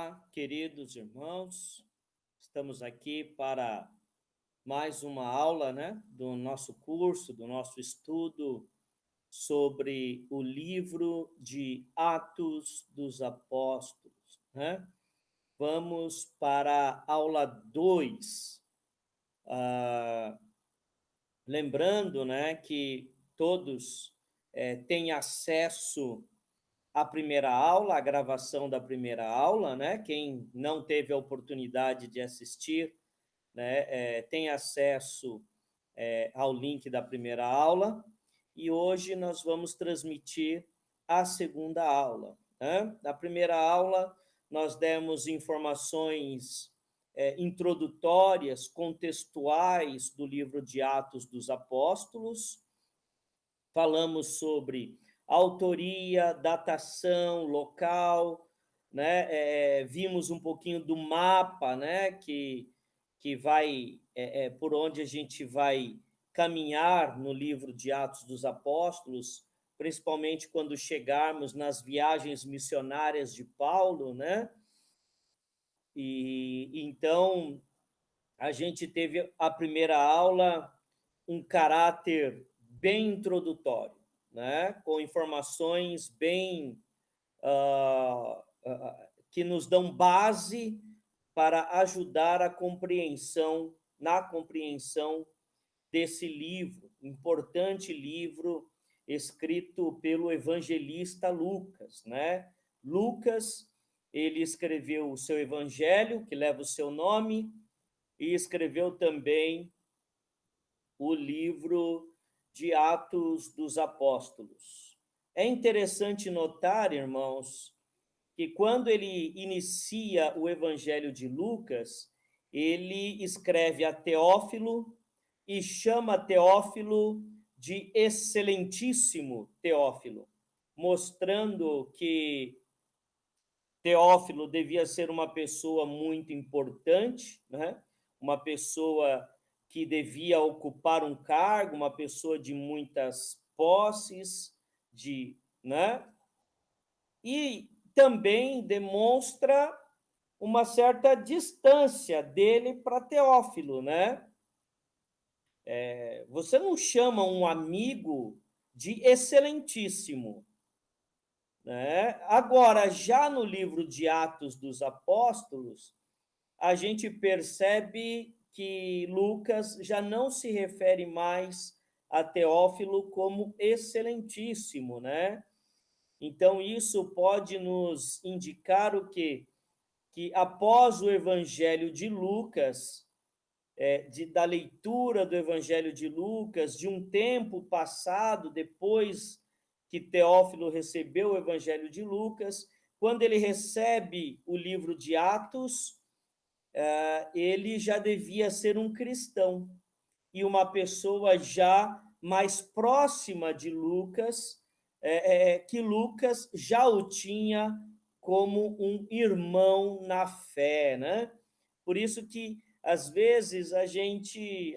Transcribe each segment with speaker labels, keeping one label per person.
Speaker 1: Olá, queridos irmãos, estamos aqui para mais uma aula, né, do nosso curso, do nosso estudo sobre o livro de Atos dos Apóstolos, né? Vamos para a aula 2. Lembrando, né, que todos têm acesso a primeira aula, a gravação da primeira aula, né? Quem não teve a oportunidade de assistir, né, tem acesso ao link da primeira aula. E hoje nós vamos transmitir a segunda aula, né? Na primeira aula, nós demos informações introdutórias, contextuais do livro de Atos dos Apóstolos. Falamos sobre autoria, datação, local, né? Vimos um pouquinho do mapa, né? Que vai por onde a gente vai caminhar no livro de Atos dos Apóstolos, principalmente quando chegarmos nas viagens missionárias de Paulo, né? E então a gente teve a primeira aula um caráter bem introdutório, né? Com informações bem que nos dão base para ajudar a compreensão, na compreensão desse livro, importante livro escrito pelo evangelista Lucas, né? Lucas, ele escreveu o seu evangelho, que leva o seu nome, e escreveu também o livro de Atos dos Apóstolos. É interessante notar, irmãos, que quando ele inicia o Evangelho de Lucas, ele escreve a Teófilo e chama Teófilo de excelentíssimo Teófilo, mostrando que Teófilo devia ser uma pessoa muito importante, né? Uma pessoa que devia ocupar um cargo, uma pessoa de muitas posses, né? E também demonstra uma certa distância dele para Teófilo, né? Você não chama um amigo de excelentíssimo, né? Agora, já no livro de Atos dos Apóstolos, a gente percebe que Lucas já não se refere mais a Teófilo como excelentíssimo, né? Então, isso pode nos indicar o quê? Que após o Evangelho de Lucas, da leitura do Evangelho de Lucas, de um tempo passado, depois que Teófilo recebeu o Evangelho de Lucas, quando ele recebe o livro de Atos, ele já devia ser um cristão e uma pessoa já mais próxima de Lucas, que Lucas já o tinha como um irmão na fé, né? Por isso que às vezes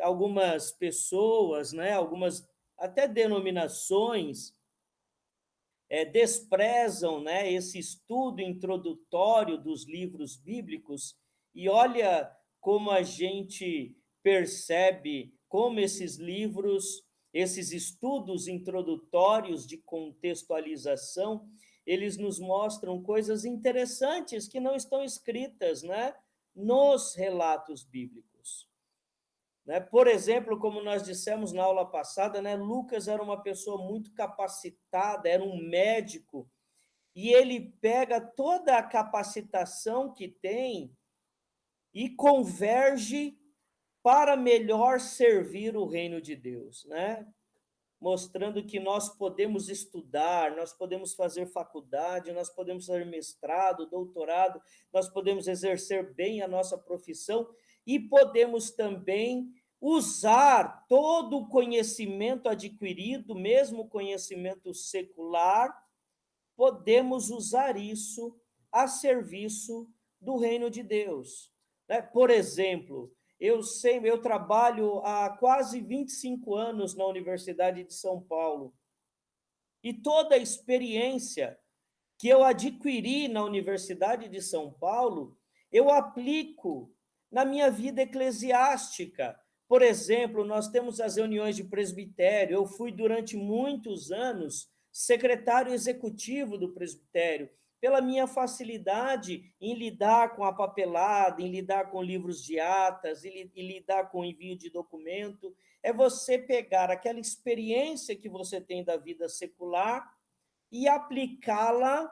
Speaker 1: algumas pessoas, né, algumas até denominações desprezam, né, esse estudo introdutório dos livros bíblicos, e olha como a gente percebe como esses livros, esses estudos introdutórios de contextualização, eles nos mostram coisas interessantes que não estão escritas, né, nos relatos bíblicos. Né? Por exemplo, como nós dissemos na aula passada, né, Lucas era uma pessoa muito capacitada, era um médico, e ele pega toda a capacitação que tem e converge para melhor servir o reino de Deus, né? Mostrando que nós podemos estudar, nós podemos fazer faculdade, nós podemos fazer mestrado, doutorado, nós podemos exercer bem a nossa profissão e podemos também usar todo o conhecimento adquirido, mesmo conhecimento secular, podemos usar isso a serviço do reino de Deus. Por exemplo, eu trabalho há quase 25 anos na Universidade de São Paulo, e toda a experiência que eu adquiri na Universidade de São Paulo, eu aplico na minha vida eclesiástica. Por exemplo, nós temos as reuniões de presbitério. Eu fui durante muitos anos secretário executivo do presbitério, pela minha facilidade em lidar com a papelada, em lidar com livros de atas, e lidar com envio de documento. É você pegar aquela experiência que você tem da vida secular e aplicá-la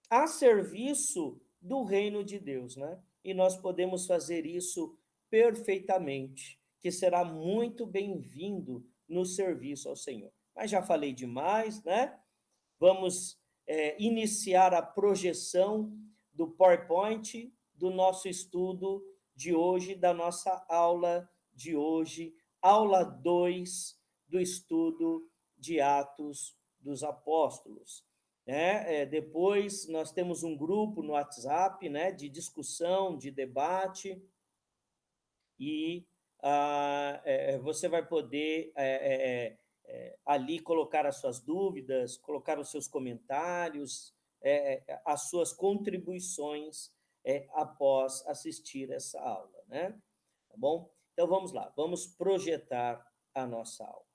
Speaker 1: a serviço do reino de Deus, né? E nós podemos fazer isso perfeitamente, que será muito bem-vindo no serviço ao Senhor. Mas já falei demais, né? Vamos iniciar a projeção do PowerPoint do nosso estudo de hoje, da nossa aula de hoje, aula 2 do estudo de Atos dos Apóstolos. Depois nós temos um grupo no WhatsApp, né, de discussão, de debate, e você vai poder ali colocar as suas dúvidas, colocar os seus comentários, as suas contribuições após assistir essa aula, né? Tá bom? Então vamos lá, vamos projetar a nossa aula.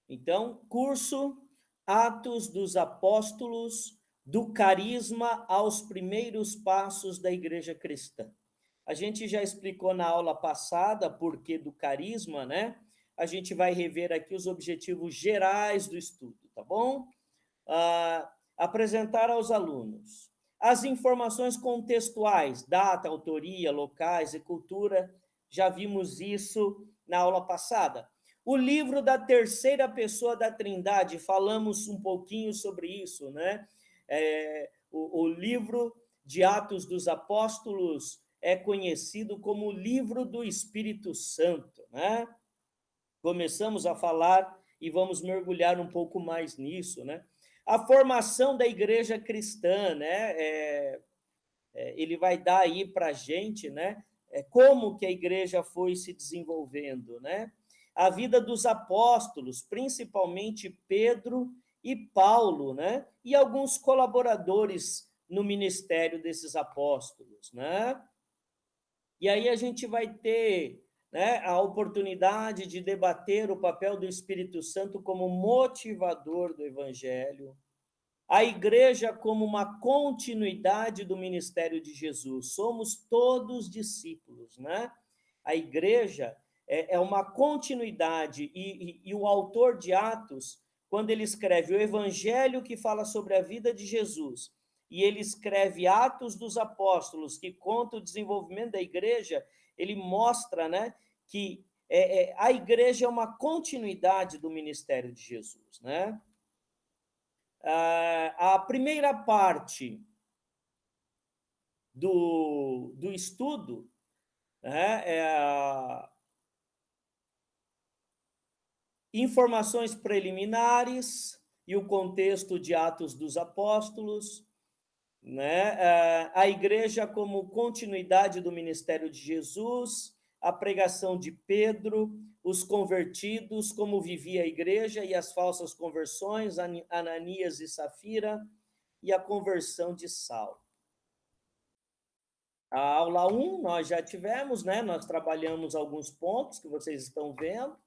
Speaker 1: Então, curso Atos dos Apóstolos, do carisma aos primeiros passos da igreja cristã. A gente já explicou na aula passada por que do carisma, né? A gente vai rever aqui os objetivos gerais do estudo, tá bom? Apresentar aos alunos as informações contextuais, data, autoria, locais e cultura. Já vimos isso na aula passada. O livro da terceira pessoa da Trindade, falamos um pouquinho sobre isso, né? O livro de Atos dos Apóstolos é conhecido como o livro do Espírito Santo, né? Começamos a falar e vamos mergulhar um pouco mais nisso, né? A formação da igreja cristã, né? Ele vai dar aí para a gente, né? Como que a igreja foi se desenvolvendo, né? A vida dos apóstolos, principalmente Pedro e Paulo, né? E alguns colaboradores no ministério desses apóstolos, né? E aí a gente vai ter, né, a oportunidade de debater o papel do Espírito Santo como motivador do Evangelho, a igreja como uma continuidade do ministério de Jesus. Somos todos discípulos, né? A igreja é uma continuidade, e o autor de Atos, quando ele escreve o Evangelho que fala sobre a vida de Jesus, e ele escreve Atos dos Apóstolos, que conta o desenvolvimento da igreja, ele mostra, né, que a igreja é uma continuidade do ministério de Jesus, né? A primeira parte do estudo, né, informações preliminares e o contexto de Atos dos Apóstolos, né? A igreja como continuidade do ministério de Jesus, a pregação de Pedro, os convertidos, como vivia a igreja e as falsas conversões, Ananias e Safira, e a conversão de Saulo. A aula 1 nós já tivemos, né? Nós trabalhamos alguns pontos que vocês estão vendo,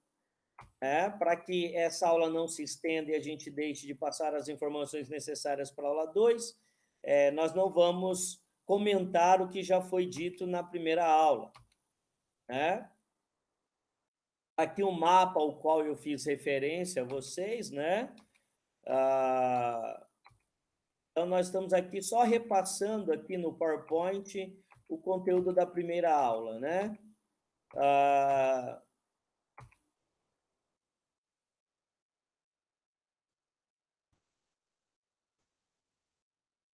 Speaker 1: para que essa aula não se estenda e a gente deixe de passar as informações necessárias para a aula 2, nós não vamos comentar o que já foi dito na primeira aula, né? Aqui um mapa ao qual eu fiz referência a vocês, né? Então, nós estamos aqui só repassando aqui no PowerPoint o conteúdo da primeira aula, né?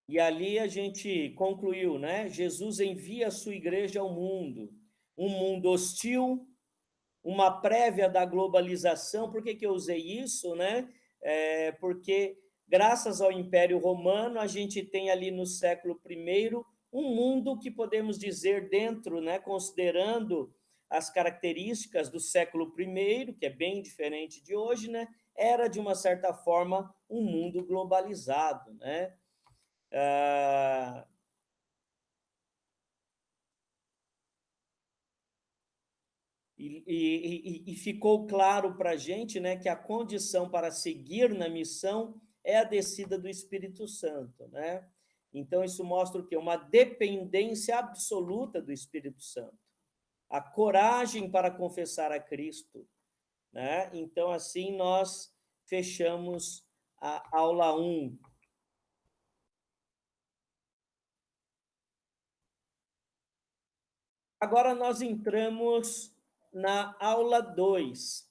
Speaker 1: E ali a gente concluiu, né? Jesus envia a sua igreja ao mundo, um mundo hostil, uma prévia da globalização. Por que eu usei isso, né? porque graças ao Império Romano, a gente tem ali no século I um mundo que podemos dizer dentro, né, considerando as características do século I, que é bem diferente de hoje, né, era, de uma certa forma, um mundo globalizado, né? E ficou claro para a gente, né, que a condição para seguir na missão é a descida do Espírito Santo, né? Então, isso mostra o quê? Uma dependência absoluta do Espírito Santo. A coragem para confessar a Cristo, né? Então, assim, nós fechamos a aula 1. Agora nós entramos na aula 2.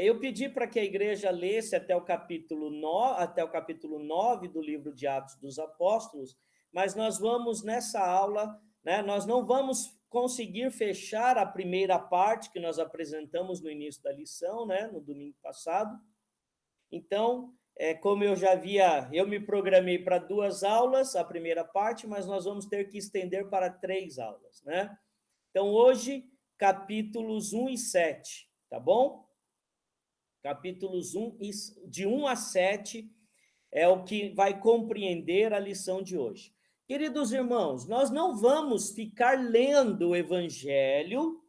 Speaker 1: Eu pedi para que a igreja lesse até o capítulo 9 do livro de Atos dos Apóstolos, mas nós vamos, nessa aula, né, nós não vamos conseguir fechar a primeira parte que nós apresentamos no início da lição, né, no domingo passado. Então, como eu me programei para 2 aulas, a primeira parte, mas nós vamos ter que estender para 3 aulas, né? Então, hoje, capítulos 1 e 7, tá bom? Capítulos de 1 a 7 é o que vai compreender a lição de hoje. Queridos irmãos, nós não vamos ficar lendo o Evangelho,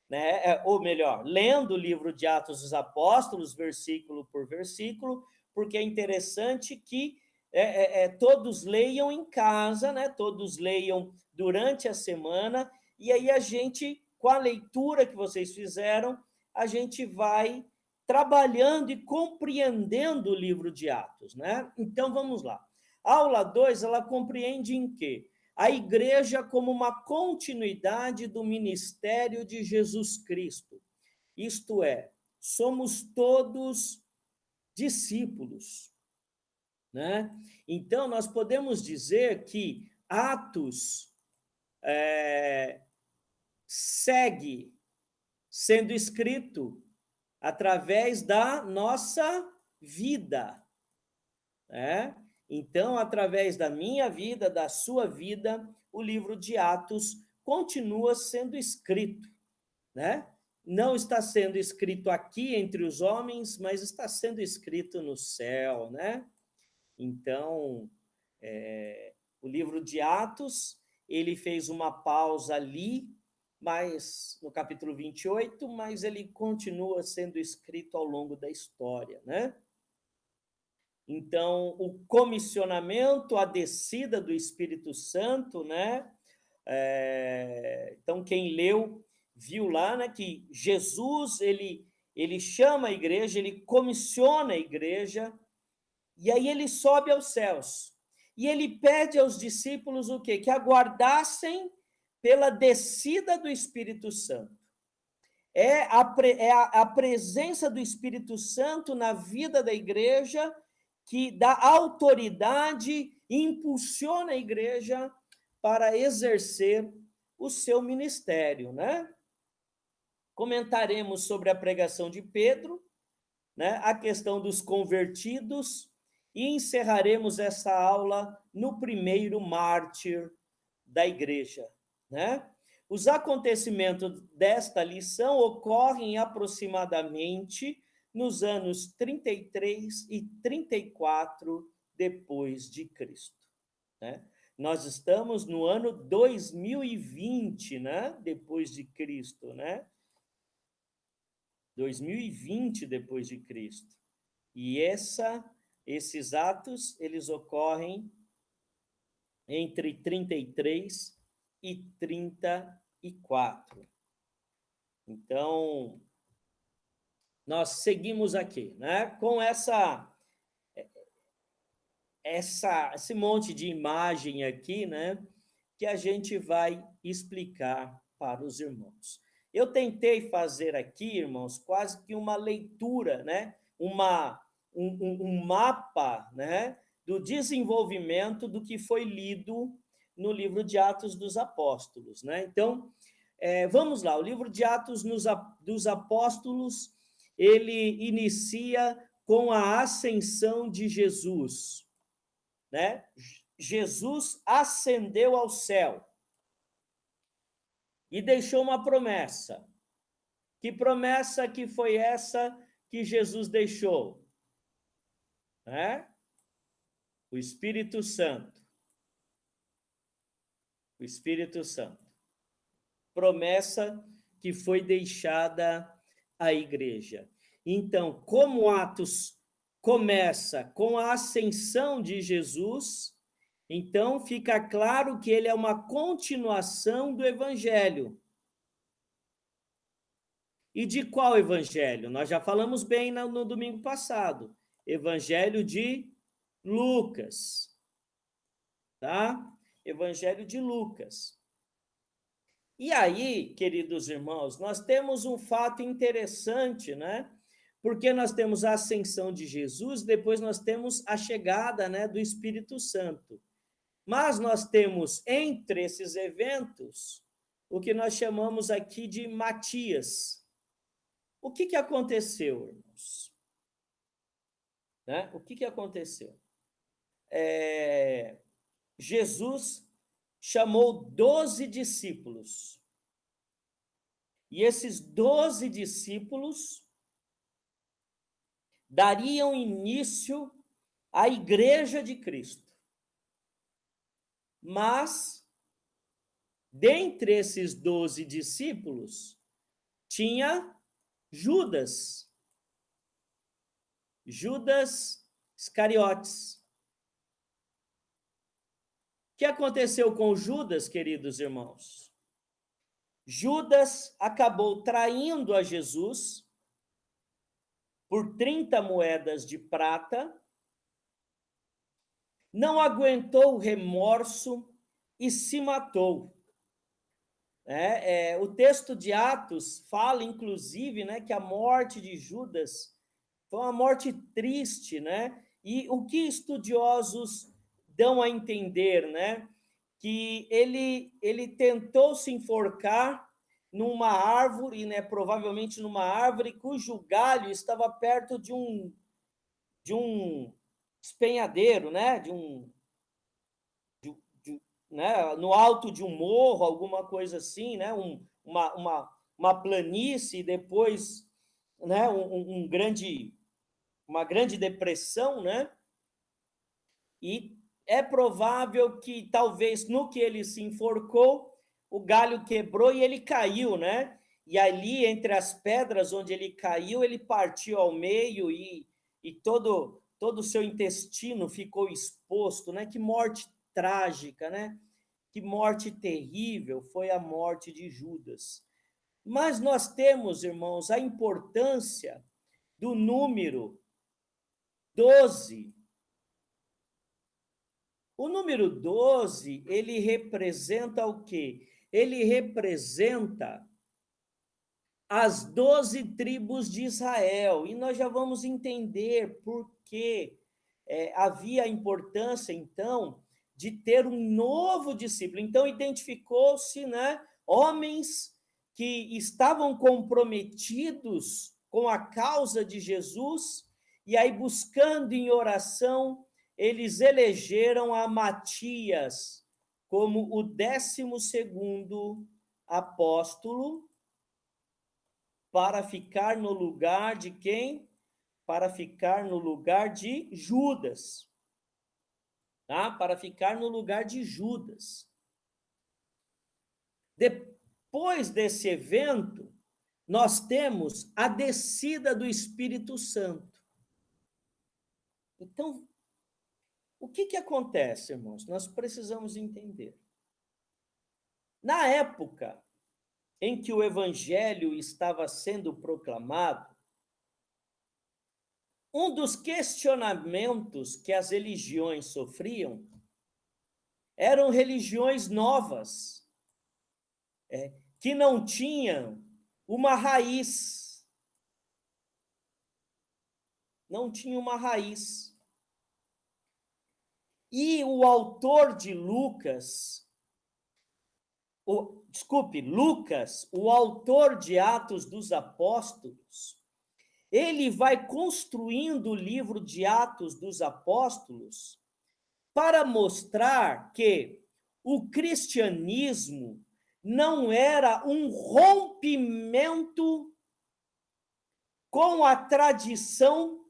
Speaker 1: né? Ou melhor, lendo o livro de Atos dos Apóstolos, versículo por versículo, porque é interessante que todos leiam em casa, né? Todos leiam durante a semana, e aí a gente, com a leitura que vocês fizeram, a gente vai trabalhando e compreendendo o livro de Atos, né? Então, vamos lá. A aula 2, ela compreende em quê? A igreja como uma continuidade do ministério de Jesus Cristo. Isto é, somos todos discípulos, né? Então, nós podemos dizer que Atos segue sendo escrito através da nossa vida, né? Então, através da minha vida, da sua vida, o livro de Atos continua sendo escrito, né? Não está sendo escrito aqui entre os homens, mas está sendo escrito no céu, né? Então, o livro de Atos, ele fez uma pausa ali, mas no capítulo 28, mas ele continua sendo escrito ao longo da história, né? Então, o comissionamento, a descida do Espírito Santo, né? Então, quem leu, viu lá, né, que Jesus, ele chama a igreja, ele comissiona a igreja, e aí ele sobe aos céus. E ele pede aos discípulos o quê? Que aguardassem pela descida do Espírito Santo. A presença do Espírito Santo na vida da igreja que dá autoridade e impulsiona a igreja para exercer o seu ministério, né? Comentaremos sobre a pregação de Pedro, né? A questão dos convertidos, e encerraremos essa aula no primeiro mártir da igreja, né? Os acontecimentos desta lição ocorrem aproximadamente nos anos 33 e 34 depois de Cristo, né? Nós estamos no ano 2020, né? Depois de Cristo, né? 2020 depois de Cristo. E esses atos, eles ocorrem entre 33 e 34. Então, nós seguimos aqui, né? Com esse monte de imagem aqui, né? Que a gente vai explicar para os irmãos. Eu tentei fazer aqui, irmãos, quase que uma leitura, né? Um mapa, né? Do desenvolvimento do que foi lido no livro de Atos dos Apóstolos, né? Então, vamos lá. O livro de Atos dos Apóstolos, ele inicia com a ascensão de Jesus, né? Jesus ascendeu ao céu e deixou uma promessa. Que promessa que foi essa que Jesus deixou? Né? O Espírito Santo. O Espírito Santo. Promessa que foi deixada à igreja. Então, como Atos começa com a ascensão de Jesus, então fica claro que ele é uma continuação do Evangelho. E de qual evangelho? Nós já falamos bem no domingo passado. Evangelho de Lucas. Tá? Evangelho de Lucas. E aí, queridos irmãos, nós temos um fato interessante, né? Porque nós temos a ascensão de Jesus, depois nós temos a chegada, né, do Espírito Santo. Mas nós temos, entre esses eventos, o que nós chamamos aqui de Matias. O que aconteceu, irmãos? Né? O que aconteceu? Jesus chamou 12 discípulos. E esses 12 discípulos dariam início à Igreja de Cristo. Mas, dentre esses 12 discípulos, tinha Judas Iscariotes. O que aconteceu com Judas, queridos irmãos? Judas acabou traindo a Jesus por 30 moedas de prata, não aguentou o remorso e se matou. O texto de Atos fala, inclusive, né, que a morte de Judas foi uma morte triste, né? E o que estudiosos dão a entender, né? Que ele tentou se enforcar numa árvore, né? Provavelmente numa árvore cujo galho estava perto de um despenhadeiro, né? Né? No alto de um morro, alguma coisa assim, né? Uma planície e depois, né? Uma grande depressão, né? E é provável que talvez no que ele se enforcou, o galho quebrou e ele caiu, né? E ali entre as pedras onde ele caiu, ele partiu ao meio e todo o seu intestino ficou exposto, né? Que morte trágica, né? Que morte terrível foi a morte de Judas. Mas nós temos, irmãos, a importância do número 12. O número 12, ele representa o quê? Ele representa as 12 tribos de Israel. E nós já vamos entender por que havia a importância, então, de ter um novo discípulo. Então, identificou-se, né, homens que estavam comprometidos com a causa de Jesus, e aí, buscando em oração, eles elegeram a Matias como o 12º apóstolo para ficar no lugar de quem? Para ficar no lugar de Judas. Tá? Para ficar no lugar de Judas. Depois desse evento, nós temos a descida do Espírito Santo. Então, o que acontece, irmãos? Nós precisamos entender. Na época em que o evangelho estava sendo proclamado, um dos questionamentos que as religiões sofriam eram religiões novas, que não tinham uma raiz. Não tinha uma raiz. E o autor de Lucas, Lucas, o autor de Atos dos Apóstolos, ele vai construindo o livro de Atos dos Apóstolos para mostrar que o cristianismo não era um rompimento com a tradição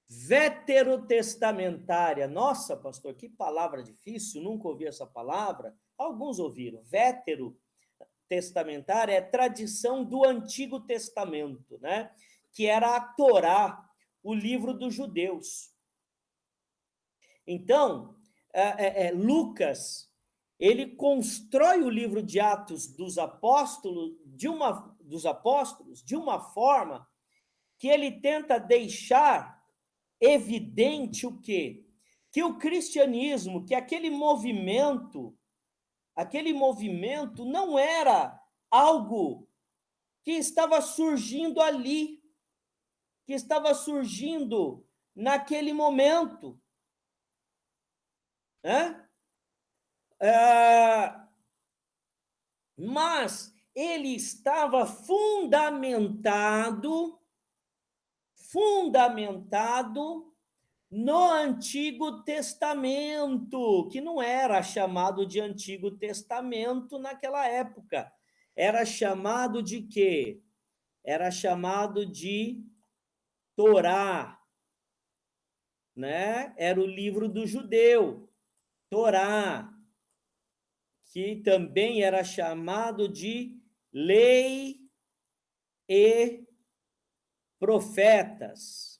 Speaker 1: veterotestamentária. Nossa, pastor, que palavra difícil, nunca ouvi essa palavra. Alguns ouviram. Veterotestamentária é tradição do Antigo Testamento, né? Que era a Torá, o livro dos judeus. Então, Lucas, ele constrói o livro de Atos dos Apóstolos de uma forma que ele tenta deixar evidente o quê? Que o cristianismo, que aquele movimento não era algo que estava surgindo ali, que estava surgindo naquele momento, né? Mas ele estava fundamentado no Antigo Testamento, que não era chamado de Antigo Testamento naquela época. Era chamado de quê? Era chamado de Torá, né? Era o livro do judeu, Torá, que também era chamado de Lei e Profetas,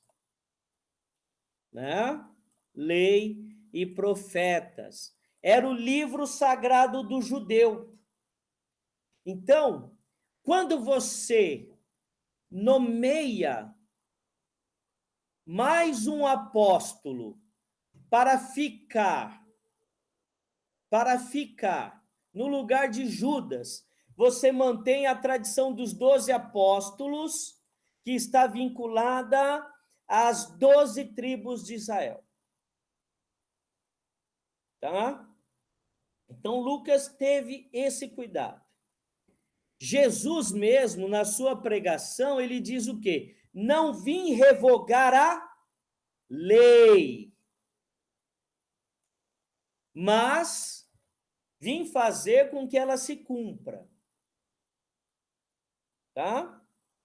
Speaker 1: né? Lei e Profetas. Era o livro sagrado do judeu. Então, quando você nomeia mais um apóstolo para ficar no lugar de Judas, você mantém a tradição dos 12 apóstolos, que está vinculada às 12 tribos de Israel. Tá? Então, Lucas teve esse cuidado. Jesus mesmo, na sua pregação, ele diz o quê? Não vim revogar a lei, mas vim fazer com que ela se cumpra. Tá?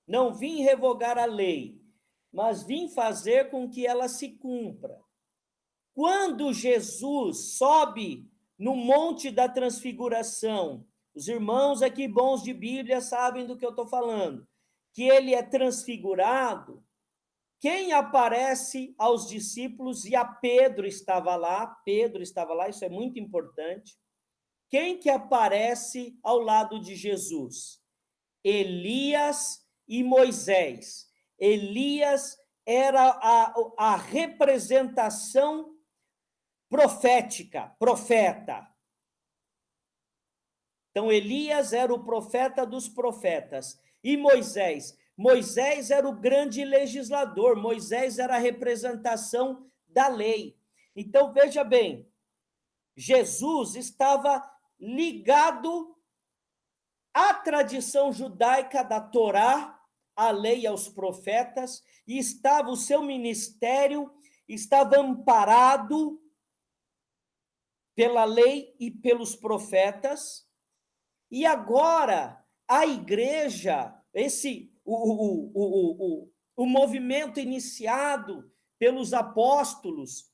Speaker 1: Não vim revogar a lei, mas vim fazer com que ela se cumpra. Quando Jesus sobe no Monte da Transfiguração, os irmãos aqui bons de Bíblia sabem do que eu estou falando, que ele é transfigurado, quem aparece aos discípulos, e a Pedro estava lá, isso é muito importante, quem que aparece ao lado de Jesus? Elias e Moisés. Elias era a representação profeta. Então, Elias era o profeta dos profetas. E Moisés era o grande legislador. Moisés era a representação da lei. Então, veja bem, Jesus estava ligado à tradição judaica da Torá, à lei e aos profetas, e estava o seu ministério, estava amparado pela lei e pelos profetas, e agora a igreja, o movimento iniciado pelos apóstolos,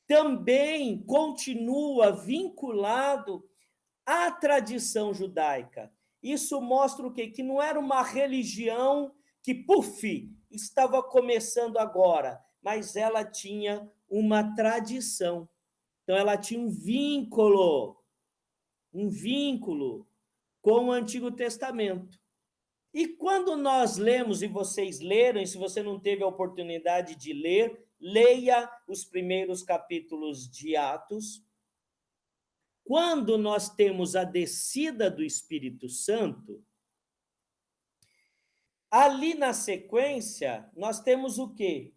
Speaker 1: também continua vinculado à tradição judaica. Isso mostra o quê? Que não era uma religião que, estava começando agora, mas ela tinha uma tradição. Então, ela tinha um vínculo com o Antigo Testamento. E quando nós lemos, e vocês leram, e se você não teve a oportunidade de ler, leia os primeiros capítulos de Atos. Quando nós temos a descida do Espírito Santo, ali na sequência, nós temos o quê?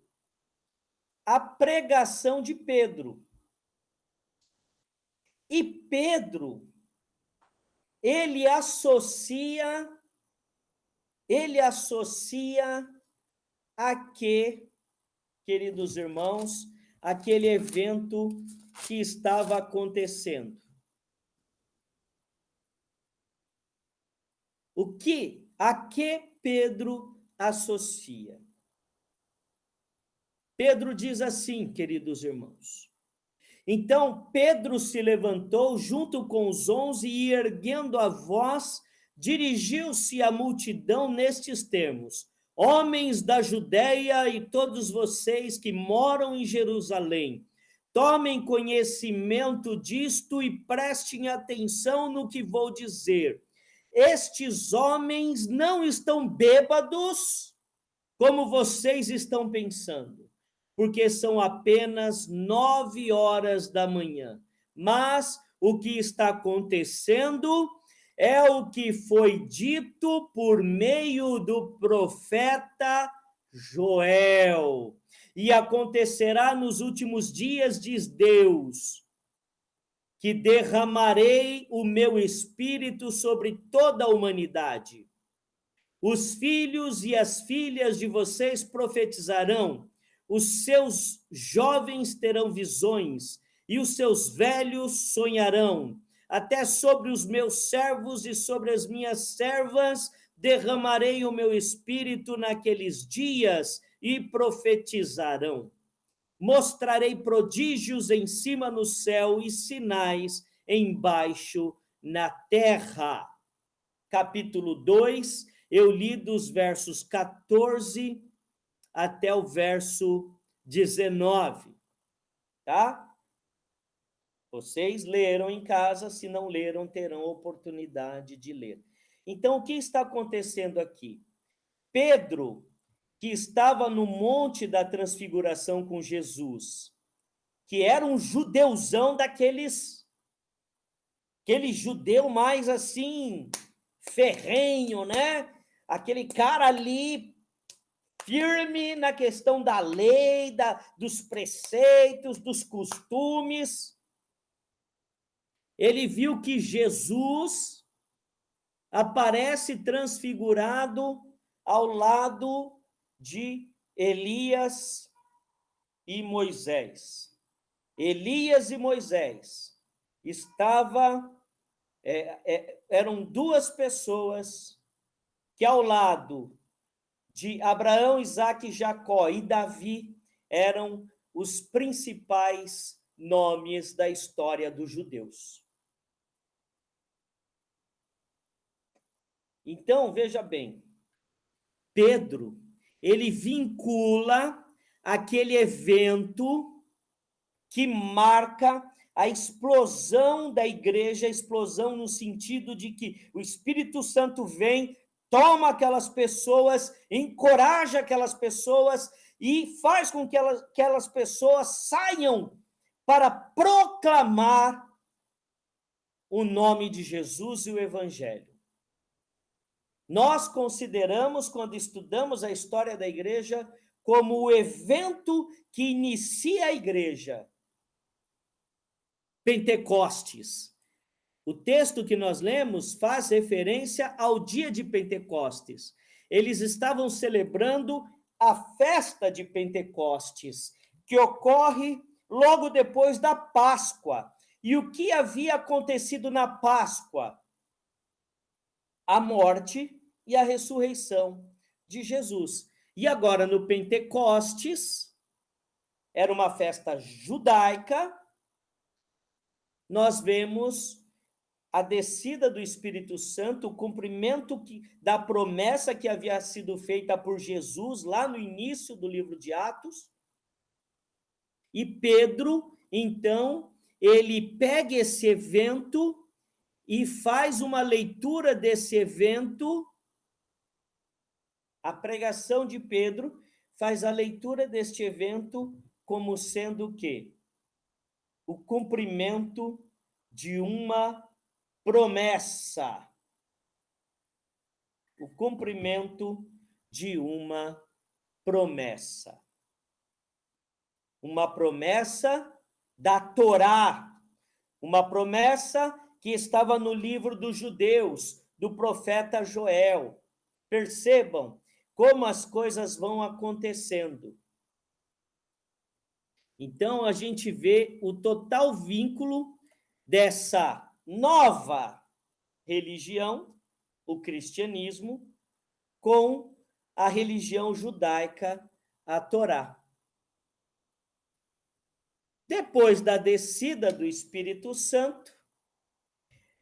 Speaker 1: A pregação de Pedro. E Pedro, ele associa a que, queridos irmãos, aquele evento que estava acontecendo. A que Pedro associa? Pedro diz assim, queridos irmãos: então Pedro se levantou junto com os 11 e, erguendo a voz, dirigiu-se à multidão nestes termos: homens da Judéia e todos vocês que moram em Jerusalém, tomem conhecimento disto e prestem atenção no que vou dizer. Estes homens não estão bêbados, como vocês estão pensando, porque são apenas 9 horas da manhã. Mas o que está acontecendo é o que foi dito por meio do profeta Joel. E acontecerá nos últimos dias, diz Deus, que derramarei o meu espírito sobre toda a humanidade. Os filhos e as filhas de vocês profetizarão, os seus jovens terão visões, e os seus velhos sonharão. Até sobre os meus servos e sobre as minhas servas derramarei o meu espírito naqueles dias, e profetizarão. Mostrarei prodígios em cima no céu e sinais embaixo na terra. Capítulo 2, eu li dos versos 14 até o verso 19, tá? Vocês leram em casa, se não leram, terão oportunidade de ler. Então, o que está acontecendo aqui? Pedro, que estava no Monte da Transfiguração com Jesus, que era um judeuzão daqueles, aquele judeu mais assim, ferrenho, né? Aquele cara ali, firme na questão da lei, dos preceitos, dos costumes. Ele viu que Jesus aparece transfigurado ao lado de Elias e Moisés. Elias e Moisés eram duas pessoas que, ao lado de Abraão, Isaque, Jacó e Davi, eram os principais nomes da história dos judeus. Então, veja bem, Pedro, ele vincula aquele evento que marca a explosão da igreja, a explosão no sentido de que o Espírito Santo vem, toma aquelas pessoas, encoraja aquelas pessoas e faz com que aquelas pessoas saiam para proclamar o nome de Jesus e o Evangelho. Nós consideramos, quando estudamos a história da igreja, como o evento que inicia a igreja. Pentecostes. O texto que nós lemos faz referência ao dia de Pentecostes. Eles estavam celebrando a festa de Pentecostes, que ocorre logo depois da Páscoa. E o que havia acontecido na Páscoa? A morte e a ressurreição de Jesus. E agora, no Pentecostes, era uma festa judaica, nós vemos a descida do Espírito Santo, o cumprimento da promessa que havia sido feita por Jesus lá no início do livro de Atos. E Pedro, então, ele pega esse evento e faz uma leitura desse evento. A pregação de Pedro faz a leitura deste evento como sendo o quê? O cumprimento de uma promessa. O cumprimento de uma promessa. Uma promessa da Torá. Uma promessa que estava no livro dos judeus, do profeta Joel. Percebam, como as coisas vão acontecendo. Então, a gente vê o total vínculo dessa nova religião, o cristianismo, com a religião judaica, a Torá. Depois da descida do Espírito Santo,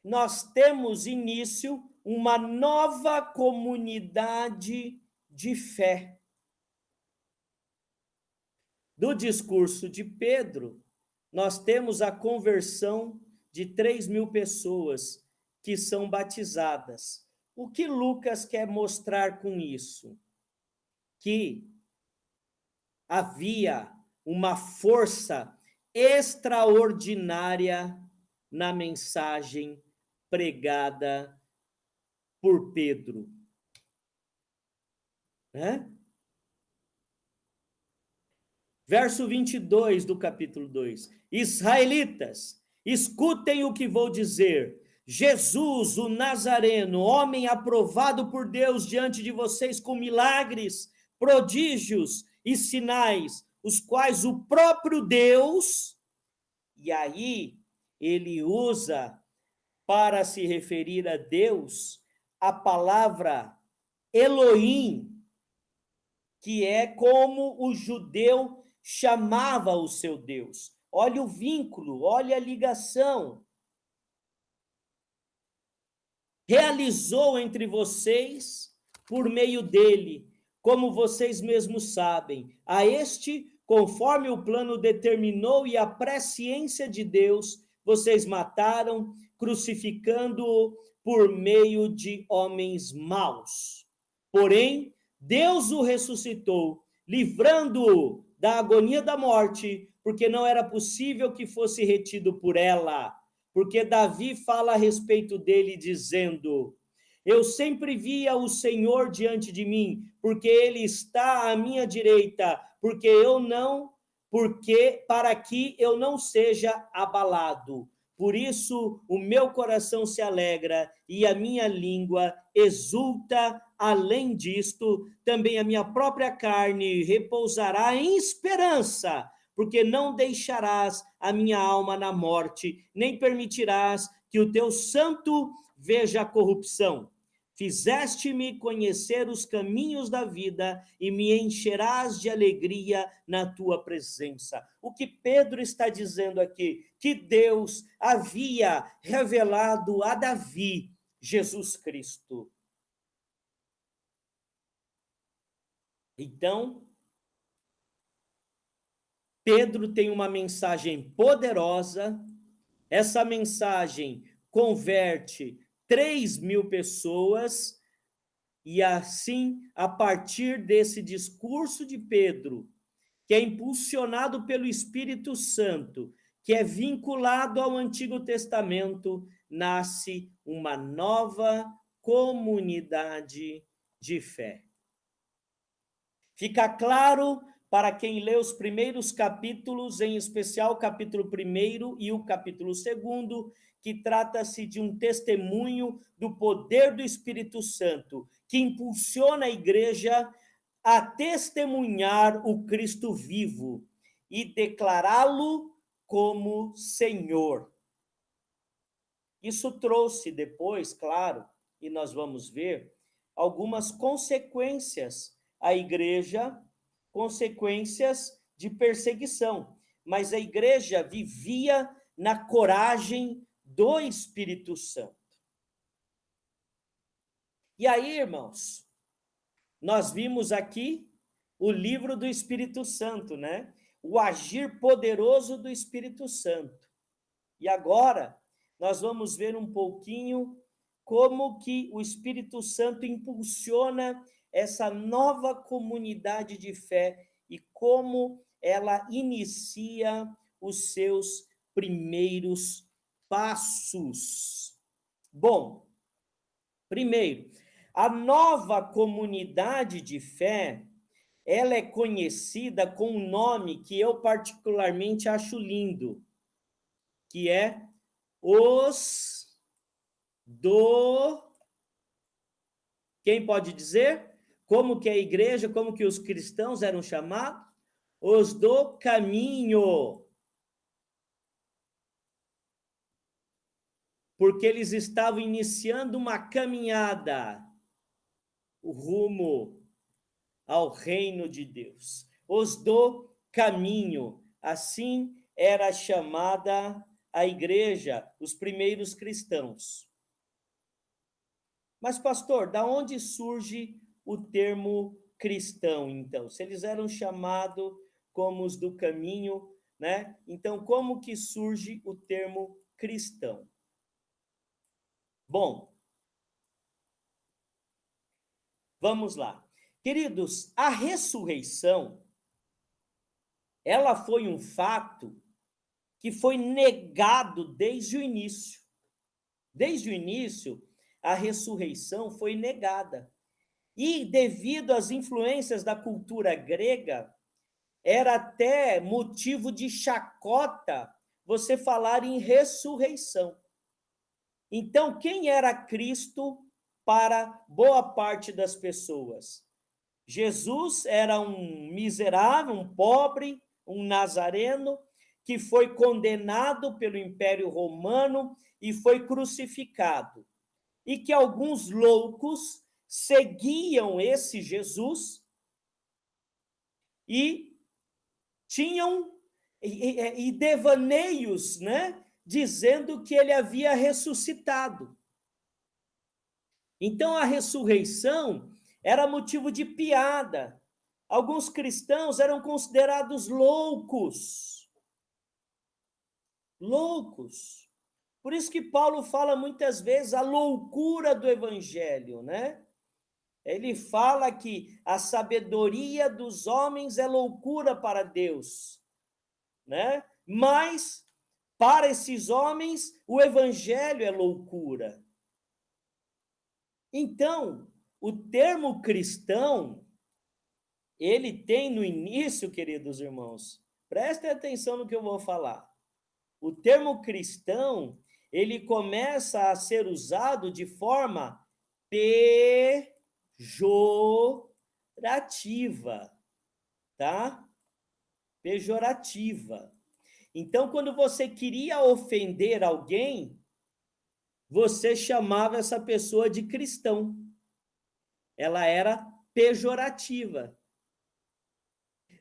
Speaker 1: nós temos início uma nova comunidade de fé. Do discurso de Pedro, nós temos a conversão de 3.000 pessoas que são batizadas. O que Lucas quer mostrar com isso? Que havia uma força extraordinária na mensagem pregada por Pedro. Né? Verso 22 do capítulo 2. Israelitas, escutem o que vou dizer. Jesus, o Nazareno, homem aprovado por Deus diante de vocês com milagres, prodígios e sinais, os quais o próprio Deus, e aí ele usa para se referir a Deus a palavra Elohim, que é como o judeu chamava o seu Deus. Olha o vínculo, olha a ligação. Realizou entre vocês por meio dele, como vocês mesmos sabem. A este, conforme o plano determinou e a presciência de Deus, vocês mataram, crucificando-o por meio de homens maus. Porém, Deus o ressuscitou, livrando-o da agonia da morte, porque não era possível que fosse retido por ela. Porque Davi fala a respeito dele, dizendo: eu sempre via o Senhor diante de mim, porque ele está à minha direita, para que eu não seja abalado. Por isso o meu coração se alegra e a minha língua exulta. Além disto, também a minha própria carne repousará em esperança, porque não deixarás a minha alma na morte, nem permitirás que o teu santo veja a corrupção. Fizeste-me conhecer os caminhos da vida e me encherás de alegria na tua presença. O que Pedro está dizendo aqui? Que Deus havia revelado a Davi Jesus Cristo. Então, Pedro tem uma mensagem poderosa, essa mensagem converte 3.000 pessoas, e assim, a partir desse discurso de Pedro, que é impulsionado pelo Espírito Santo, que é vinculado ao Antigo Testamento, nasce uma nova comunidade de fé. Fica claro para quem lê os primeiros capítulos, em especial o capítulo 1 e o capítulo 2, que trata-se de um testemunho do poder do Espírito Santo, que impulsiona a igreja a testemunhar o Cristo vivo e declará-lo como Senhor. Isso trouxe depois, claro, e nós vamos ver, algumas consequências à igreja, consequências de perseguição. Mas a igreja vivia na coragem do Espírito Santo. E aí, irmãos, nós vimos aqui o livro do Espírito Santo, né? O agir poderoso do Espírito Santo. E agora nós vamos ver um pouquinho como que o Espírito Santo impulsiona essa nova comunidade de fé e como ela inicia os seus primeiros passos. Bom, primeiro, a nova comunidade de fé, ela é conhecida com um nome que eu particularmente acho lindo, que é os do... Quem pode dizer? como que a igreja, como que os cristãos eram chamados? Os do caminho. Porque eles estavam iniciando uma caminhada, o rumo ao reino de Deus. Os do caminho. Assim era chamada a igreja, os primeiros cristãos. Mas, pastor, da onde surge o termo cristão, então? Se eles eram chamados como os do caminho, né? Então, como que surge o termo cristão? Bom, vamos lá. Queridos, a ressurreição, ela foi um fato que foi negado desde o início. Desde o início, a ressurreição foi negada. E devido às influências da cultura grega, era até motivo de chacota você falar em ressurreição. Então, quem era Cristo para boa parte das pessoas? Jesus era um miserável, um pobre, um nazareno, que foi condenado pelo Império Romano e foi crucificado. E que alguns loucos seguiam esse Jesus e tinham devaneios, né, dizendo que ele havia ressuscitado. Então a ressurreição era motivo de piada. Alguns cristãos eram considerados loucos. Loucos. Por isso que Paulo fala muitas vezes a loucura do evangelho, né? Ele fala que a sabedoria dos homens é loucura para Deus, né? Mas para esses homens o evangelho é loucura. Então, o termo cristão, ele tem no início, queridos irmãos, prestem atenção no que eu vou falar. O termo cristão, ele começa a ser usado de forma pejorativa, tá? Pejorativa. Então, quando você queria ofender alguém, você chamava essa pessoa de cristão. Ela era pejorativa.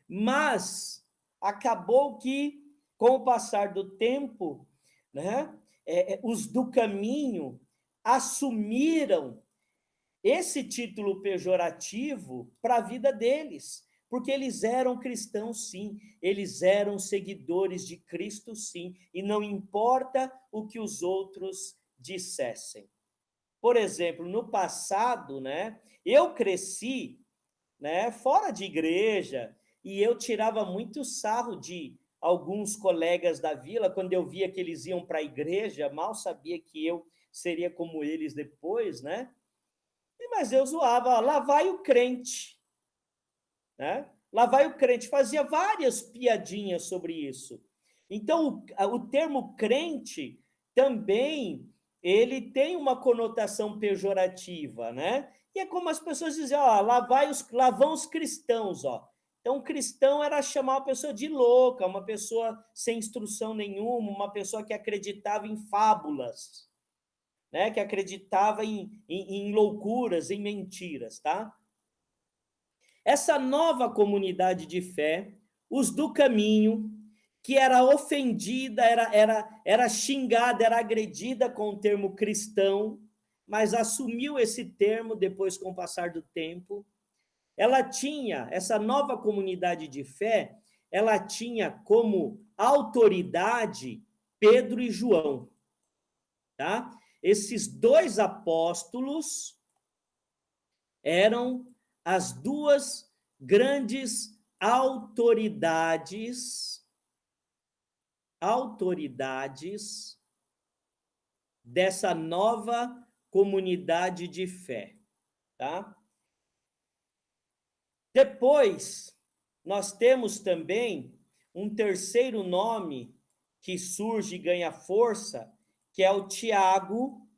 Speaker 1: Mas acabou que, com o passar do tempo, né, os do caminho assumiram esse título pejorativo para a vida deles, porque eles eram cristãos, sim, eles eram seguidores de Cristo, sim, e não importa o que os outros dissessem. Por exemplo, no passado, né, eu cresci, né, fora de igreja, e eu tirava muito sarro de alguns colegas da vila, quando eu via que eles iam para a igreja, mal sabia que eu seria como eles depois, né? Mas eu zoava, lá vai o crente, né? Lá vai o crente, fazia várias piadinhas sobre isso. Então, o termo crente também, ele tem uma conotação pejorativa, né? E é como as pessoas diziam, ó, lá vão os cristãos, ó. Então, cristão era chamar uma pessoa de louca, uma pessoa sem instrução nenhuma, uma pessoa que acreditava em fábulas, né? Que acreditava em loucuras, em mentiras, tá? Essa nova comunidade de fé, os do caminho, que era ofendida, era xingada, era agredida com o termo cristão, mas assumiu esse termo depois com o passar do tempo. Ela tinha, essa nova comunidade de fé, ela tinha como autoridade Pedro e João, tá? Esses dois apóstolos eram as duas grandes autoridades dessa nova comunidade de fé, tá? Depois, nós temos também um terceiro nome que surge e ganha força, que é o Tiago,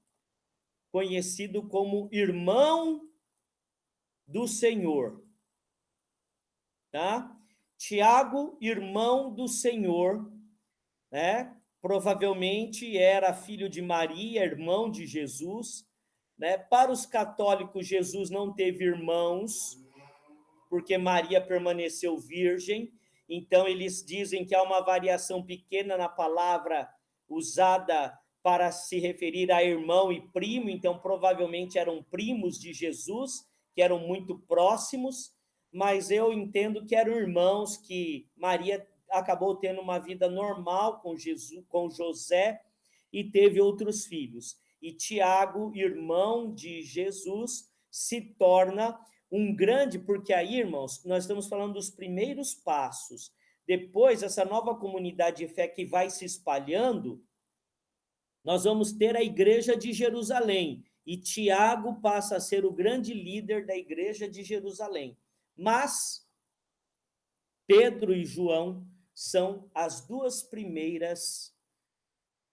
Speaker 1: conhecido como irmão do Senhor, tá? Tiago, irmão do Senhor, né? Provavelmente era filho de Maria, irmão de Jesus, né? Para os católicos, Jesus não teve irmãos, porque Maria permaneceu virgem. Então, eles dizem que há uma variação pequena na palavra usada para se referir a irmão e primo. Então, provavelmente eram primos de Jesus, que eram muito próximos, mas eu entendo que eram irmãos, que Maria acabou tendo uma vida normal com Jesus, com José, e teve outros filhos. E Tiago, irmão de Jesus, se torna um grande, porque aí, irmãos, nós estamos falando dos primeiros passos. Depois, essa nova comunidade de fé que vai se espalhando, nós vamos ter a igreja de Jerusalém, e Tiago passa a ser o grande líder da igreja de Jerusalém. Mas Pedro e João são as duas primeiras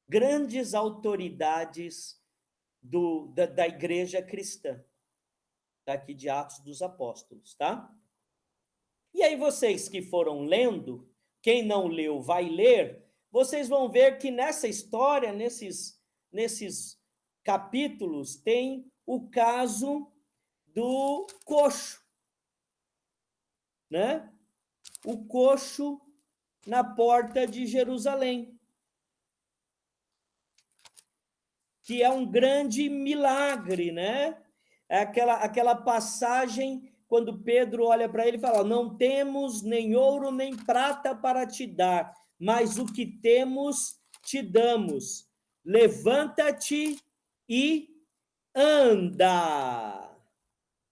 Speaker 1: grandes autoridades da igreja cristã, daqui de Atos dos Apóstolos, tá? E aí vocês que foram lendo, quem não leu vai ler, vocês vão ver que nessa história, nesses capítulos, tem o caso do coxo, né? O coxo na porta de Jerusalém, que é um grande milagre, né? É aquela passagem quando Pedro olha para ele e fala: não temos nem ouro nem prata para te dar, mas o que temos te damos. Levanta-te e anda.